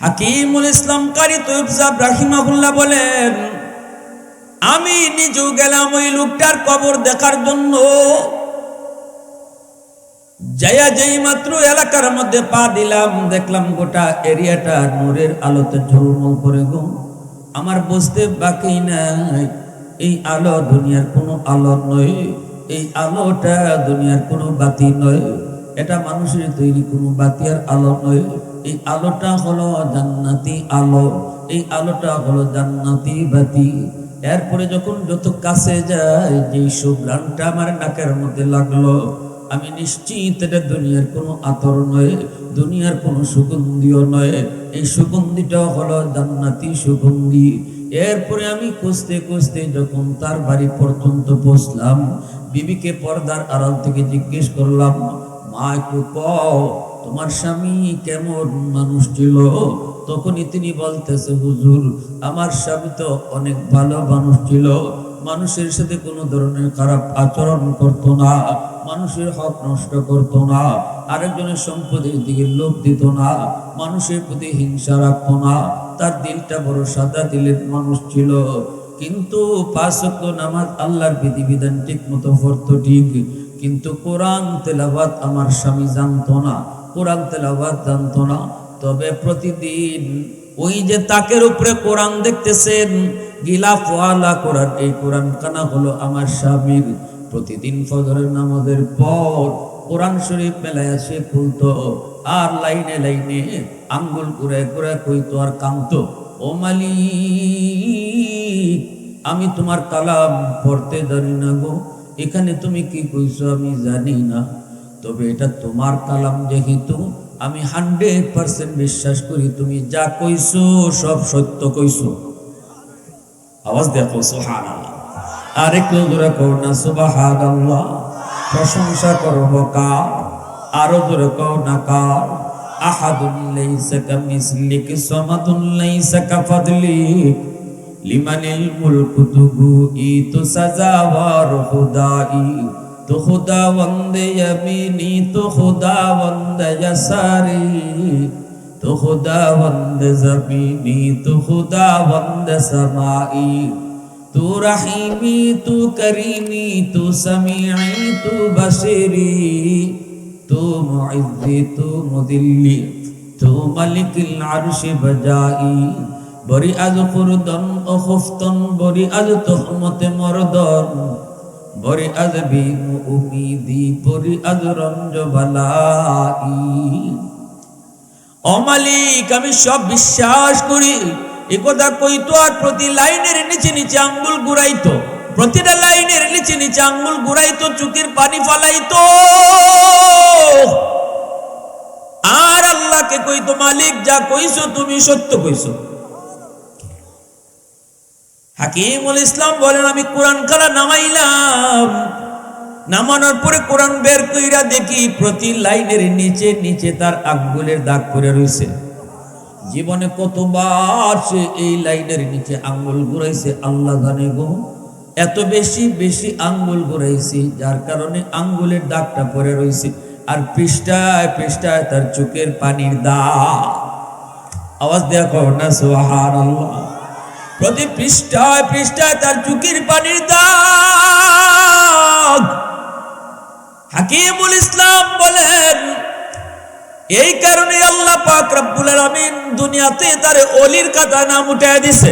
[SPEAKER 1] হাকিমুল ইসলাম কারি তৈয়ব সাহেব রাহিমাহুল্লাহ বলেন, আমি নিজেও গেলাম ওই লোকটার কবর দেখার জন্য। যেই মাত্র এলাকার মধ্যে পা দিলাম, দেখলাম গোটা এরিয়াটা নূরের আলোতে ঝলমল করে গো। আমার বুঝতে বাকি নাই, এই আলো দুনিয়ার কোনো আলো নয়, এই আলোটা দুনিয়ার কোনো বাতি নয়, এটা মানুষের তৈরি কোনো বাতি আর আলো নয়। এই আলোটা হলো জান্নাতি আলো, এই আলোটা হলো জান্নাতি বাতি। এরপরে যখন যত কাছে যায়, যেই সুঘ্রাণটা আমার নাকের মধ্যে লাগলো, আমি নিশ্চিত এটা দুনিয়ার কোনো আতর নয়, দুনিয়ার কোনো সুগন্ধিও নয়, এই সুগন্ধিটা হলো জান্নাতি সুগন্ধি। এরপরে আমি খুঁজতে খুঁজতে যখন তার বাড়ি পর্যন্ত পৌঁছলাম, বিবিকে পর্দার আড়াল থেকে জিজ্ঞেস করলাম, মা একটু কও তোমার স্বামী কেমন মানুষ ছিল? তখনই তিনি বলতেছে, হুজুর আমার স্বামী তো অনেক ভালো মানুষ ছিল, মানুষের সাথে কোনো ধরনের খারাপ আচরণ করতো না, মানুষের হক নষ্ট করতো না, আরেকজনের সম্পদের দিকে লোভ দিত না, মানুষের প্রতি হিংসা রাখতো না, তার দিলটা বড় সাদা দিলের মানুষ ছিল। কিন্তু 5 ওয়াক্ত নামাজ আল্লাহর বিধিবিধান ঠিক মতো পড়তো ঠিক, কিন্তু কোরআন তেলাওয়াত আমার স্বামী জানতো না, কোরআন তেলাওয়াত জানতো না। তবে প্রতিদিন ওই যে তাকের উপরে কোরআন দেখতেছেন, গিলাফওয়ালা কোরআন, এই কোরআন কানা হলো আমার স্বামীর। প্রতিদিন ফজরের নামাজের পর কোরআন শরীফ মেলায় সে খুলতো, আর লাইনে লাইনে আঙ্গুল ঘুরে ঘুরে কইতো আর কাঁদতো, ও মালিক আমি তোমার কালাম পড়তে জানি না গো, এখানে তুমি কি কইছো আমি জানি না, তবে এটা তোমার কালাম যেহেতু আমি 100% বিশ্বাস করি, তুমি যা কইছো সব সত্য কইছো। আওয়াজ দেখো সুবহানাল্লাহ, আর একটু জোরে কও না সুবহানাল্লাহ। প্রশংসা করব কার, আরো জোরে কও না কার। আহাদুন লাইসা কামিসলিক সামাদুন লাইসা কাফাদলিক লিমানিল মুলকু তুগু ই তো সাজাওয়ার খুদাই, তো খুদাবন্দে ইয়ামিনী তো খুদাবন্দে ইয়াসারি, তো খুদাবন্দে জমিনী তো খুদাবন্দে সামাই, তু রহিমি তু করিমি তু সমিঈ তু বসিরি, তু মুইজ্জি তু মুদিল্লি তু মালিকুল আরশি বজাই, বরি আজ খুরদন ও খুফতন, বরি আজ তোহমতে মরদন, বরি আজ বিমু উমিদি, বরি আজ রঞ্জ বালাই। ও মালিক আমি সব বিশ্বাস করি, এ কথা কইতো আর প্রতি লাইনের নিচে নিচে আঙ্গুল ঘুরাইতো, প্রতিটা লাইনের নিচে নিচে আঙ্গুল ঘুরাইতো, চোখের পানি ফালাইতো, আর আল্লাহকে কইতো মালিক যা কইছো তুমি সত্য কইছো। হাকিমুল ইসলাম বলেন, আমি কোরআন কালা নামাইলাম, নামানোর পরে কোরআন বের কইরা দেখি প্রতি লাইনের নিচে নিচে তার আঙ্গুলের দাগ পড়ে রইছে। জীবনে কতবার সে এই লাইনের নিচে আঙ্গুল ঘুরাইছে আল্লাহ জানে গো, এত বেশি বেশি আঙ্গুল ঘুরাইছি যার কারণে আঙ্গুলের দাগটা পড়ে রইছে, আর পৃষ্ঠায় পৃষ্ঠায় তার চোখের পানির দাগ। আওয়াজ দেখো না সুবহানাল্লাহ। প্রতি পৃষ্ঠায় পৃষ্ঠায় তার চোখের পানির দাগ। হাকিমুল ইসলাম বলেন, এই কারণে আল্লাহ পাক রব্বুল আলামিন দুনিয়াতে তার ওলির কথা নাম উঠায় দিছে।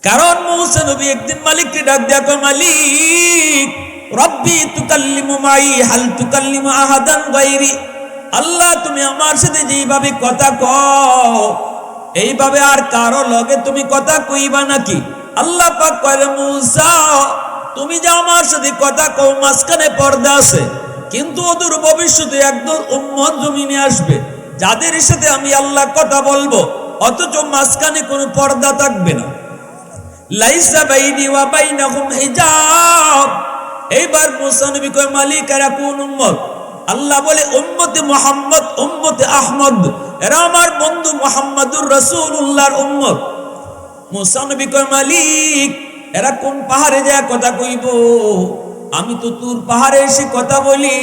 [SPEAKER 1] কারণ মুসা নবী একদিন মালিককে ডাক দিয়া কয়, মালিক রব্বি তুকাল্লিমু মাই হাল তুকাল্লিমু আহাদান গায়রি, আল্লাহ তুমি আমার সাথে যেইভাবে কথা কও এইভাবে আর কারো লগে তুমি কথা কইবা নাকি? আল্লাহ পাক কয়, মুসা তুমি যে আমার সাথে কথা কও মাঝখানে পর্দা আছে, কিন্তু অদূর ভবিষ্যতে একদল উম্মত জমিনে আসবে যাদের সাথে আমি আল্লাহ কথা বলবো, অথচ মাঝখানে কোনো পর্দা থাকবে না। লাইসা বাইনি ওয়া বাইনাহুম হিজাব। এইবার মুসা নবী কয়, মালিক এরা কোন উম্মত? আল্লাহ বলে, উম্মতে মুহাম্মদ, উম্মতে আহমদ, এরা আমার বন্ধু মুহাম্মদুর রাসূলুল্লাহর উম্মত। মুসা নবী কয়, মালিক এরা কোন পাহাড়ে যায় কথা কইব? আমি তো তুর পাহাড়ে এসে কথা বলি,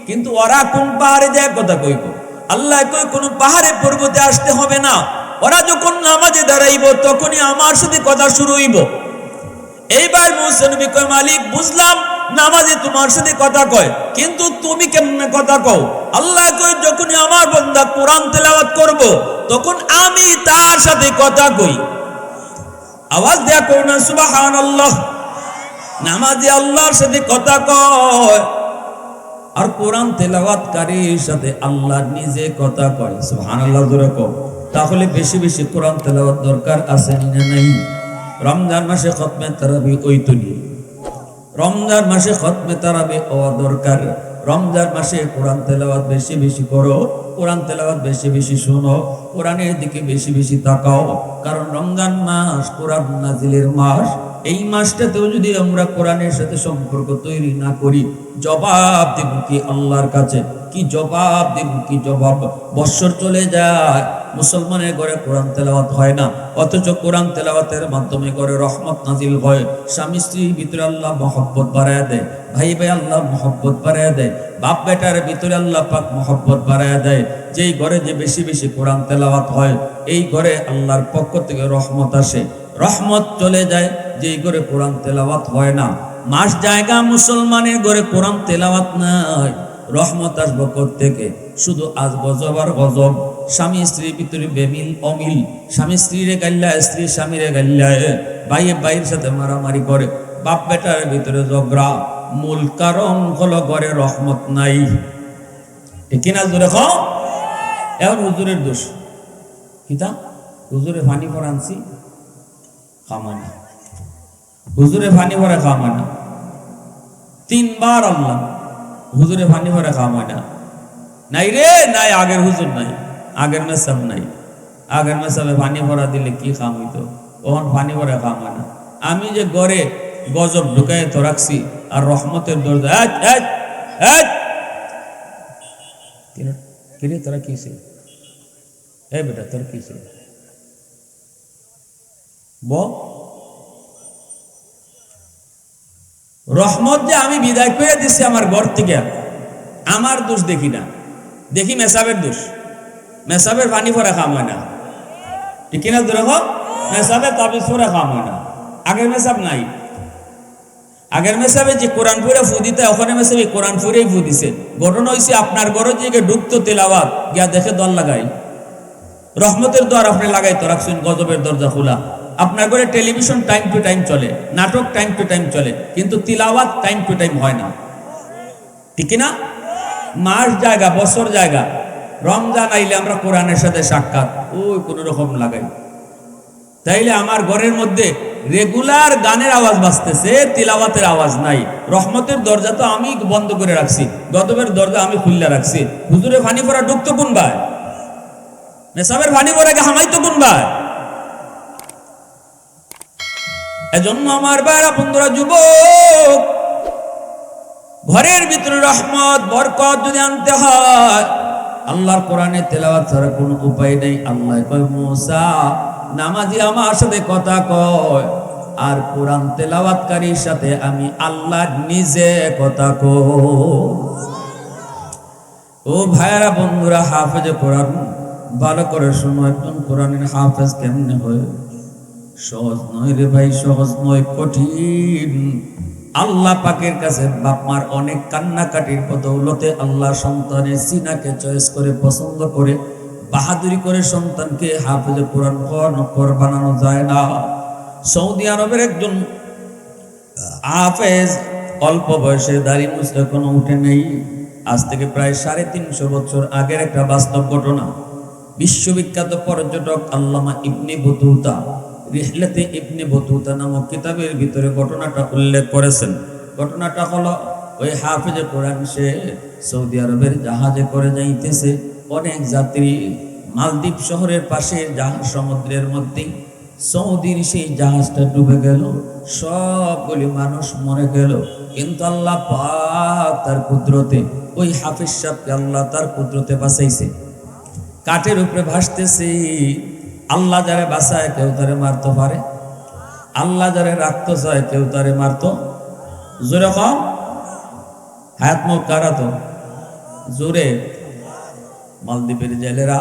[SPEAKER 1] কিন্তু ওরা কোন পাহাড়ে যায় কথা কইব? আল্লাহ কই কোন পাহাড়ে পর্বতে আসতে হবে না, ওরা যখন নামাজে দাঁড়াইব তখনই আমার সাথে কথা শুরু হইব। এইবার মুসা নবী কয় মালিক বুঝলাম নামাজে তোমার সাথে কথা কয়, কিন্তু তুমি কেমনে কথা কও? আল্লাহ কই যখনই আমার বান্দা কোরআন তেলাওয়াত করব তখন আমি তার সাথে কথা কই। আওয়াজ দেয়া কই না সুবহানাল্লাহ। নামাজে আল্লাহর সাথে কথা কয় আর কোরআন তেলাওয়াতকারীর সাথে আল্লাহ নিজে কথা কয়। সুবহানাল্লাহ জোরে কও। তাহলে বেশি বেশি কোরআন তেলাওয়াত দরকার আছে না নাই? রমজান মাসে খতমে তারাবি ওইতুনি, রমজান মাসে খতমে তারাবি হওয়া দরকার। রমজান মাসে কোরআন তেলাওয়াত বেশি বেশি করো, কোরআন তেলাওয়াত বেশি বেশি শোনো, কোরআনের দিকে বেশি বেশি তাকাও। কারণ রমজান মাস কোরআন নাজিলের মাস। এই মাসটাতেও যদি আমরা কোরআনের সাথে সম্পর্ক তৈরি না করি, জবাব দেব কি আল্লাহর কাছে? কি জবাব দেব? কি জবাব? বৎসর চলে যায়, মুসলমানের ঘরে কোরআন তেলাওয়াত হয় না, অথচ কোরআন তেলাওয়াতের মাধ্যমে ঘরে রহমত নাজিল হয়। স্বামী স্ত্রীর ভিতরে আল্লাহ মহব্বত বাড়ায় দেয়, ভাই ভাই আল্লাহ মহব্বত বাড়ায় দেয়, বাপ বেটার ভিতরে আল্লাহ পাক মহব্বত বাড়ায় দেয়। যেই ঘরে যে বেশি বেশি কোরআন তেলাওয়াত হয় এই ঘরে আল্লাহর পক্ষ থেকে রহমত আসে। রহমত চলে যায় যেই ঘরে কোরআন তেলাওয়াত হয় না। মাস জায়গা মুসলমানের ঘরে কোরআন তেলাওয়াত নাই, রহমত আসবো কোত্থেকে? শুধু আজ গজব আর গজব। স্বামী স্ত্রীর ভিতরে বেমিল অমিল, স্বামী স্ত্রীরে গাল্লা, স্ত্রী স্বামীরে গাল্লা, ভাইয়ে ভাইয়ের সাথে মারামারি করে, বাপ বেটার ভিতরে ঝগড়া। মূল কারণ হলো ঘরে রহমত নাই। ঠিক কিনা জোরে খাও? এখন হুজুরের দোষ কিতা? হুজুরে পানি পরানছি খামানা, হুজুরে পানি ভরে খামানা। 3 বার আল্লাহ হুজুরে পানি ভরে খামানা। নাই রে নাই, আগের হুজুর নাই, আগের মেসাব নাই। আগের মেসাবে পানি ভরা দিলে কি খাম হইতো, ওখান পানি ভরে খামানা। আমি যে ঘরে গজব ঢুকায় তো রাখছি আর রহমতের দরজা কিরে তোরা কিসে? এ বেটা তোর কিসে? রহমত যে আমি বিদায় করে দিচ্ছি আমার ঘর থেকে, আমার দোষ দেখি না, দেখি মেসাবের দোষ। মেসাবের পানি ভরা খাম হয় না, ঠিক কিনা? দেখো মেসাবের তাবিজ ভরা খাম হয় না। আগের মেসাব নাই, আগের মেসাবে যে কোরআন পড়ে ফু দিতে, ওখানে মেসাবে কোরআন পড়েই ফু দিছে। ঘটনা হয়েছে আপনার ঘরে যে ঢুকতো তেলাওয়াত গিয়া দেখে দল লাগাই, রহমতের দ্বার আপনি লাগাই তো রাখছেন, গজবের দরজা খোলা। আপনার ঘরে টেলিভিশন টাইম টু টাইম চলে, নাটক টাইম টু টাইম চলে, কিন্তু তিলাওয়াত টাইম টু টাইম হয় না, ঠিক না? মাস জায়গা, বছর জায়গা, রমজান আইলে আমরা কোরআনের সাথে সাক্ষাৎ ওই কোনো রকম লাগাই। তাইলে আমার ঘরের মধ্যে রেগুলার গানের আওয়াজ বাজতেছে, তিলাওয়াতের আওয়াজ নাই। রহমতের দরজা তো আমি বন্ধ করে রাখছি, গজবের দরজা আমি খুললে রাখছি। হুজুরে ফানি পড়া ঢুকতো কোন ভাই? মেসাবের ফানি পড়াকে হামাইতো কোন ভাই? এজন্য আমার ভাইরা বন্ধুরা, যুবক, ঘরের ভিতরে রহমত বরকত যদি আনতে হয় আল্লাহর কোরআনে তেলাওয়াত ছাড়া কোনো উপায় নেই। আল্লাহ কয় মুসা নামাজি আমার সাথে কথা কয়, আর কোরআন তেলাওয়াতকারীর সাথে আমি আল্লাহ নিজে কথা কই। ও ভাইরা বন্ধুরা, হাফেজে কোরআন ভালো করে শোনো। একজন কোরআনের হাফেজ কেমনে হয়? সহজ নয় রে ভাই, সহজ নয়, কঠিন। আল্লাহ পাকের কাছে বাপ মার অনেক কান্নাকাটির বদৌলতে আল্লাহ সন্তানের সিনাকে চয়েস করে, পছন্দ করে, বাহাদুরি করে সন্তানকে হাফেজে কোরআন বানানো যায় না। সৌদি আরবের একজন হাফেজ অল্প বয়সে দাড়ি মুছে কোনো উঠে নেই। আজ থেকে প্রায় 350 বছর আগের একটা বাস্তব ঘটনা। বিশ্ববিখ্যাত পর্যটক আল্লামা ইবনে বতুতা রিহলাতে ইবনে বতুতা নামক কিতাবের ভিতরে ঘটনাটা উল্লেখ করেছেন। ঘটনাটা হলো, ওই হাফেজে কোরআন সে সৌদি আরবের জাহাজে করে যাইতেছে। অনেক যাত্রী, মালদ্বীপ শহরের পাশে জাহাজ সমুদ্রের মধ্যে, সৌদির সেই জাহাজটা ডুবে গেল, সবগুলি মানুষ মরে গেল। কিন্তু আল্লাহ পাক তার কুদরতে ওই হাফেজ সাহেবকে আল্লাহ তার কুদরতে বাঁচাইছে। কাঠের উপরে ভাসতেছে। আল্লাহ যারে বাঁচায় কেউ তারে মারতে পারে, আল্লাহ যারে রাখতে চায় কেউ তারে মারত। জোরে কম হায়াত মুখ কারা তো জোরে মালদ্বীপের জেলেরা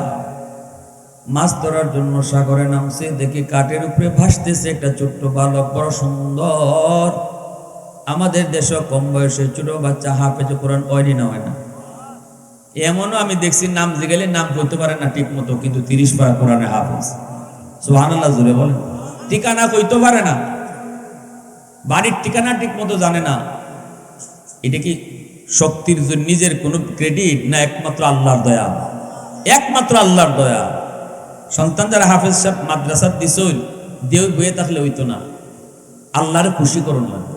[SPEAKER 1] মাছ ধরার জন্য সাগরে নামছে, দেখি কাঠের উপরে ভাসতেছে একটা ছোট্ট বালক, বড় সুন্দর। আমাদের দেশে কম বয়সে ছোট বাচ্চা হাফেজে কোরআন হয় না, হয় না? এমনও আমি দেখছি নাম গেলে নাম বলতে পারে না ঠিক মতো, কিন্তু 30 পারা কোরআনে হাফেজ। সুবহানাল্লাহ জোরে বলেন। ঠিকানা কইতে পারে না, বাড়ির ঠিকানা ঠিক মতো জানে না। এটা কি শক্তির জন্য নিজের কোনো ক্রেডিট না একমাত্র আল্লাহর দয়া? একমাত্র আল্লাহর দয়া। সন্তান যারা হাফেজ সাহেব মাদ্রাসার দিছই দেউ বয়ে থাকলে হইতো না, আল্লাহরে খুশি করুন লাগবে।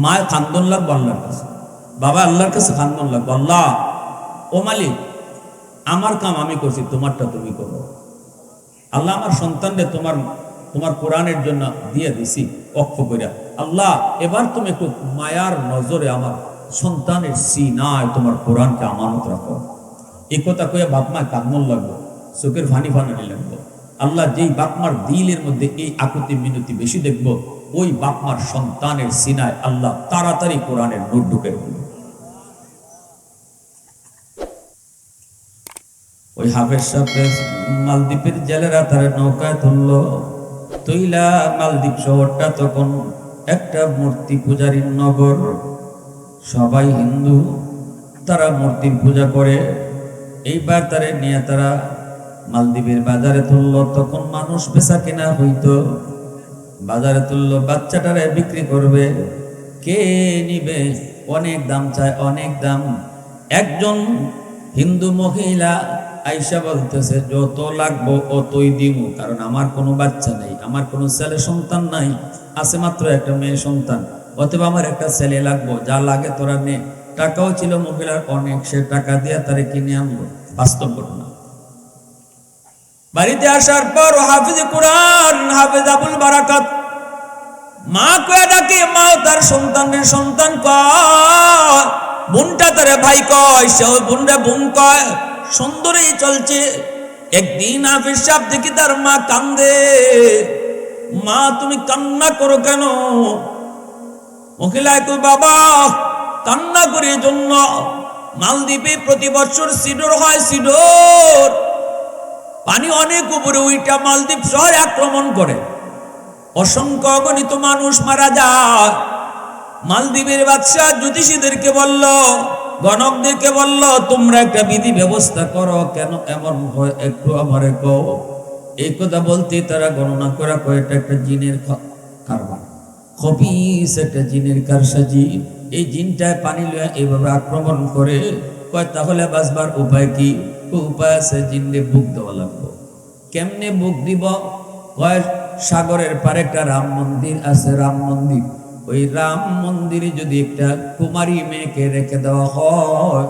[SPEAKER 1] মা খান্দন লাগবো আল্লাহর কাছে, বাবা আল্লাহর কাছে খান্দন লাগবো, আল্লাহ ও মালিক আমার কাম আমি করছি, তোমারটা তুমি করো। আল্লাহ আমার সন্তানরে তোমার কোরআনের জন্য দিয়ে দিছি অক্ষ কইরা, আল্লাহ এবার তুমি একটু মায়ার নজরে আমার সন্তানের সিনায় তোমার কোরআনকে আমানত রাখো। এই কথা কইয়া বাপ মায় কান্দন লাগবো, চোখের ফানি ফানানি লাগবো। আল্লাহ যেই বাপমার দিলের মধ্যে এই আকুতি মিনতি বেশি দেখবো, ওই বাপমার সন্তানের সিনায় আল্লাহ তাড়াতাড়ি কোরআনের নূর ঢুকে দিল। ওই হাফেজ সাহেব মালদ্বীপের জেলেরা তার নৌকায় তুললো, তুইলা মালদ্বীপ শহরটা তখন একটা মূর্তি পূজারীর নগর, সবাই হিন্দু, তারা মূর্তির পূজা করে। এইবার তারে নিয়ে তারা মালদ্বীপের বাজারে তুললো, তখন মানুষ বেচা কেনা হইতো। বাজারে তুললো, বাচ্চাটারে বিক্রি করবে, কে নিবে? অনেক দাম চায়, অনেক দাম। একজন হিন্দু মহিলা আইসা বলতেছে যত লাগবো অতই দিব, কারণ আমার কোনো বাচ্চা নেই, আমার কোনো ছেলে সন্তান নাই, আছে মাত্র একটা মেয়ে সন্তান, অতএব আমার একটা ছেলে লাগবো, যা লাগে তোরা নে। টাকাও ছিল মহিলার অনেক, সে টাকা দিয়ে তারে কিনে আনলো। বাস্তব ঘটনা। বাড়িতে আসার পর হাফিজ কোরআন হাফিজ আবুল বারাকাত মা কয়ে ডাকে, মাও তার সন্তানের সন্তান কয়, বোনটা তারে ভাই কয়, সে বোনরে বোন কয়, সুন্দরই চলছে। একদিন হাফিজ সাহেব দেখি তার মা কান্দে, মা তুমি কান্না করো কেন? মহিলা কই, বাবা কান্না করি জন্য মালদ্বীপে প্রতি বছর সিডর হয়, সিডর পানি অনেক উপরে উইটা মালদ্বীপ শহরে আক্রমণ করে, অসংখ্য অগণিত মানুষ মারা যায়। মালদ্বীপের বাদশাহ জ্যোতিষীদেরকে বলল, গণকদেরকে বলল, তোমরা একটা বিধি ব্যবস্থা করো, কেন এমন হয় একটু আমারে কও। এই কথা বলতে তারা গণনা করা কয়েকটা একটা জিনের কারবার, খবিস একটা জিনের কারসাজি। এই জিনটায় পানি লইয়া এইভাবে আক্রমণ করে, কয় তাহলে বাঁচবার উপায় কি? উপায় আছে, জিনরে বুক দেওয়া লাগবে। কেমনে বুক দিব? কয় সাগরের পারে একটা রাম মন্দির আছে, রাম মন্দির, ওই রাম মন্দিরে যদি একটা কুমারী মেয়েকে রেখে দেওয়া হয়,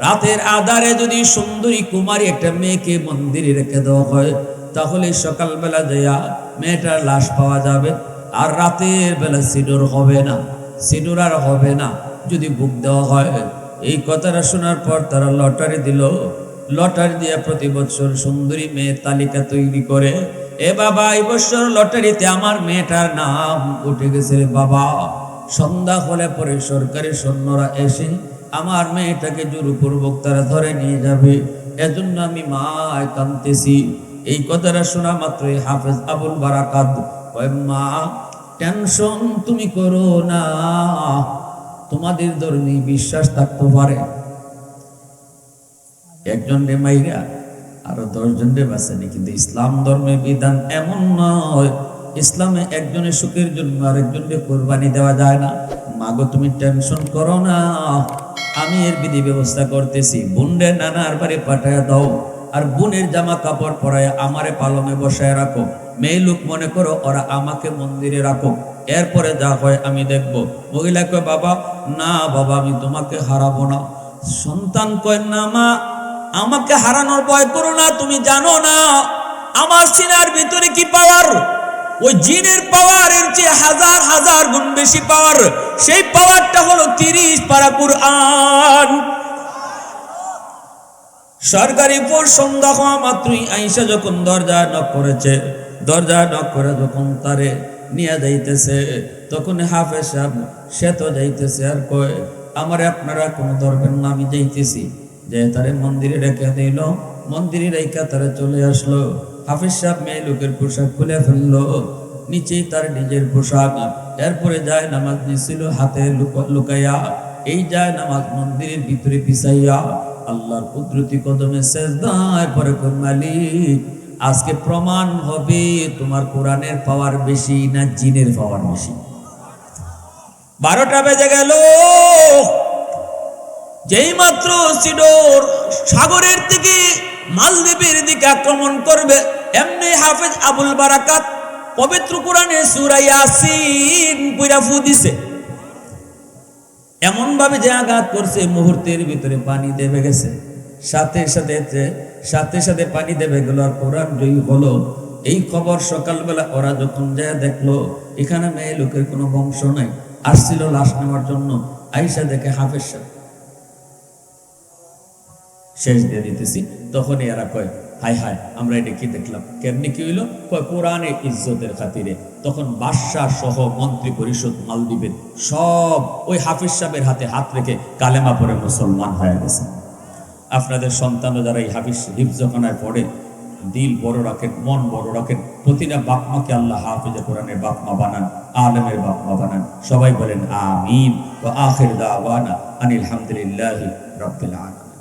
[SPEAKER 1] রাতের আধারে যদি সুন্দরী কুমারী একটা মেয়েকে মন্দিরে রেখে দেওয়া হয়, তাহলে সকালবেলা যাইয়া মেয়েটার লাশ পাওয়া যাবে, আর রাতের বেলা সিডোর হবে না, সিডোর আর হবে না যদি বুক দেওয়া হয়। এই কথাটা শোনার পর তারা লটারি দিল, লটারি দিয়ে প্রতি বছর সুন্দরী মেয়ের তালিকা তৈরি করে, এ বাবা এই বছর লটারিতে আমার মেয়েটার নাম উঠে গেছে রে বাবা। সন্ধ্যা হলে পরে সরকারি সৈন্যরা এসে আমার মেয়েটাকে জোরপূর্বক তারা ধরে নিয়ে যাবে, এজন্য আমি মায় কাঁদতেছি। এই কথাটা শোনা মাত্রই হাফেজ আবুল বারাকাত কয়, মা টেনশন তুমি করো না, তোমাদের ধর্মী বিশ্বাস থাকতে পারে, একজন রে মাইরা আরো 10 জন রে বাঁচেনি। কিন্তু ইসলাম ধর্মের বিধান এমন নয়, ইসলামে একজনের সুখের জন্য আরেকজনকে কোরবানি দেওয়া যায় না। মাগো তুমি টেনশন করো না, আমি এর বিধি ব্যবস্থা করতেছি। বোনরে নানার বাড়ি পাঠায় দাও, আর বোনের জামা কাপড় পরায় আমারে পালনে বসায় রাখো। মেয়ে লোক মনে করো ওরা আমাকে মন্দিরে রাখো, এরপরে যা হয় আমি দেখবো। মহিলা কয়, বাবা না বাবা আমি তোমাকে হারাবো না। সন্তান কয়, না মা আমাকে হারানোর ভয় করো না, তুমি জানো না আমার সিনার ভিতরে কি পাওয়ার, ওই জিনের পাওয়ারের চেয়ে হাজার হাজার গুণ বেশি পাওয়ার। সেই পাওয়ারটা হলো 30 পারা কুরআন। সরকারি ফোর্স সন্ধ্যা হওয়া মাত্রই আইসা যখন দরজায় নক করেছে, দরজায় নক করে যখন তারে নিয়ে যাইতেছে, তখন হাফেজ সাহেব সে তো যাইতেছে আর কয়, আমারে আপনারা কোনো ধরবেন না, আমি যাইতেছি। যে তারে মন্দিরে রেখে দিল, মন্দিরে রেখা তারা চলে আসলো। হাফিজ সাহেব মেয়ে লোকের পোশাক খুলে ফেললো, নিচেই তার নিজের পোশাক। এরপরে যায় নামাজ নিছিল হাতে লুকাইয়া, এই যায় নামাজ মন্দিরের ভিতরে পিছাইয়া আল্লাহর কুদরতি কদমে সেজদায় পরে কই, মালিক আজকে প্রমাণ হবে তোমার কোরআনের পাওয়ার বেশি না জিনের পাওয়ার বেশি। 12টা বেজে গেল, যেই মাত্র সিডোর সাগরের দিকে মালদ্বীপের দিকে আক্রমণ করবে, এমনি হাফেজ আবুল বারাকাত পবিত্র কোরআনে সূরা ইয়াসিন পড়া ফু দিছে, এমন ভাবে যে আঘাত করছে মুহূর্তের ভিতরে পানি দেবে গেছে, সাথে সাথে পানি দেবে গেল, আর কোরআন জয়ী হলো। এই খবর সকালবেলা ওরা যখন যায় দেখলো এখানে মেয়ে লোকের কোনো বংশ নাই, আসছিল লাশ নেওয়ার জন্য, আইসা দেখে হাফেজ সাহেব শেষ দিয়ে দিতেছি। তখনই এরা কয়, হাই হাই আমরা এটা কি দেখলাম, কেমনি কি হইলো? কয় কোরআনের ইজ্জতের খাতিরে। তখন বাদশাহ সহ মন্ত্রী পরিষদ মালদ্বীপের সব ওই হাফিজ সাহেবের হাতে হাত রেখে কালেমা পড়ে মুসলমান হয়ে গেছে। আপনাদের সন্তানও যারা এই হাফিজ হিফজখানায় পড়ে, দিল বড় রাখেন, মন বড় রাখেন, প্রতিটা বাপমাকে আল্লাহ হাফিজে কোরআনের বাপমা বানান, আলেমের বাপমা বানান। সবাই বলেন আমিন। ওয়া আখির দাওয়ানা আনিল হামদুলিল্লাহি রাব্বিল আলামিন।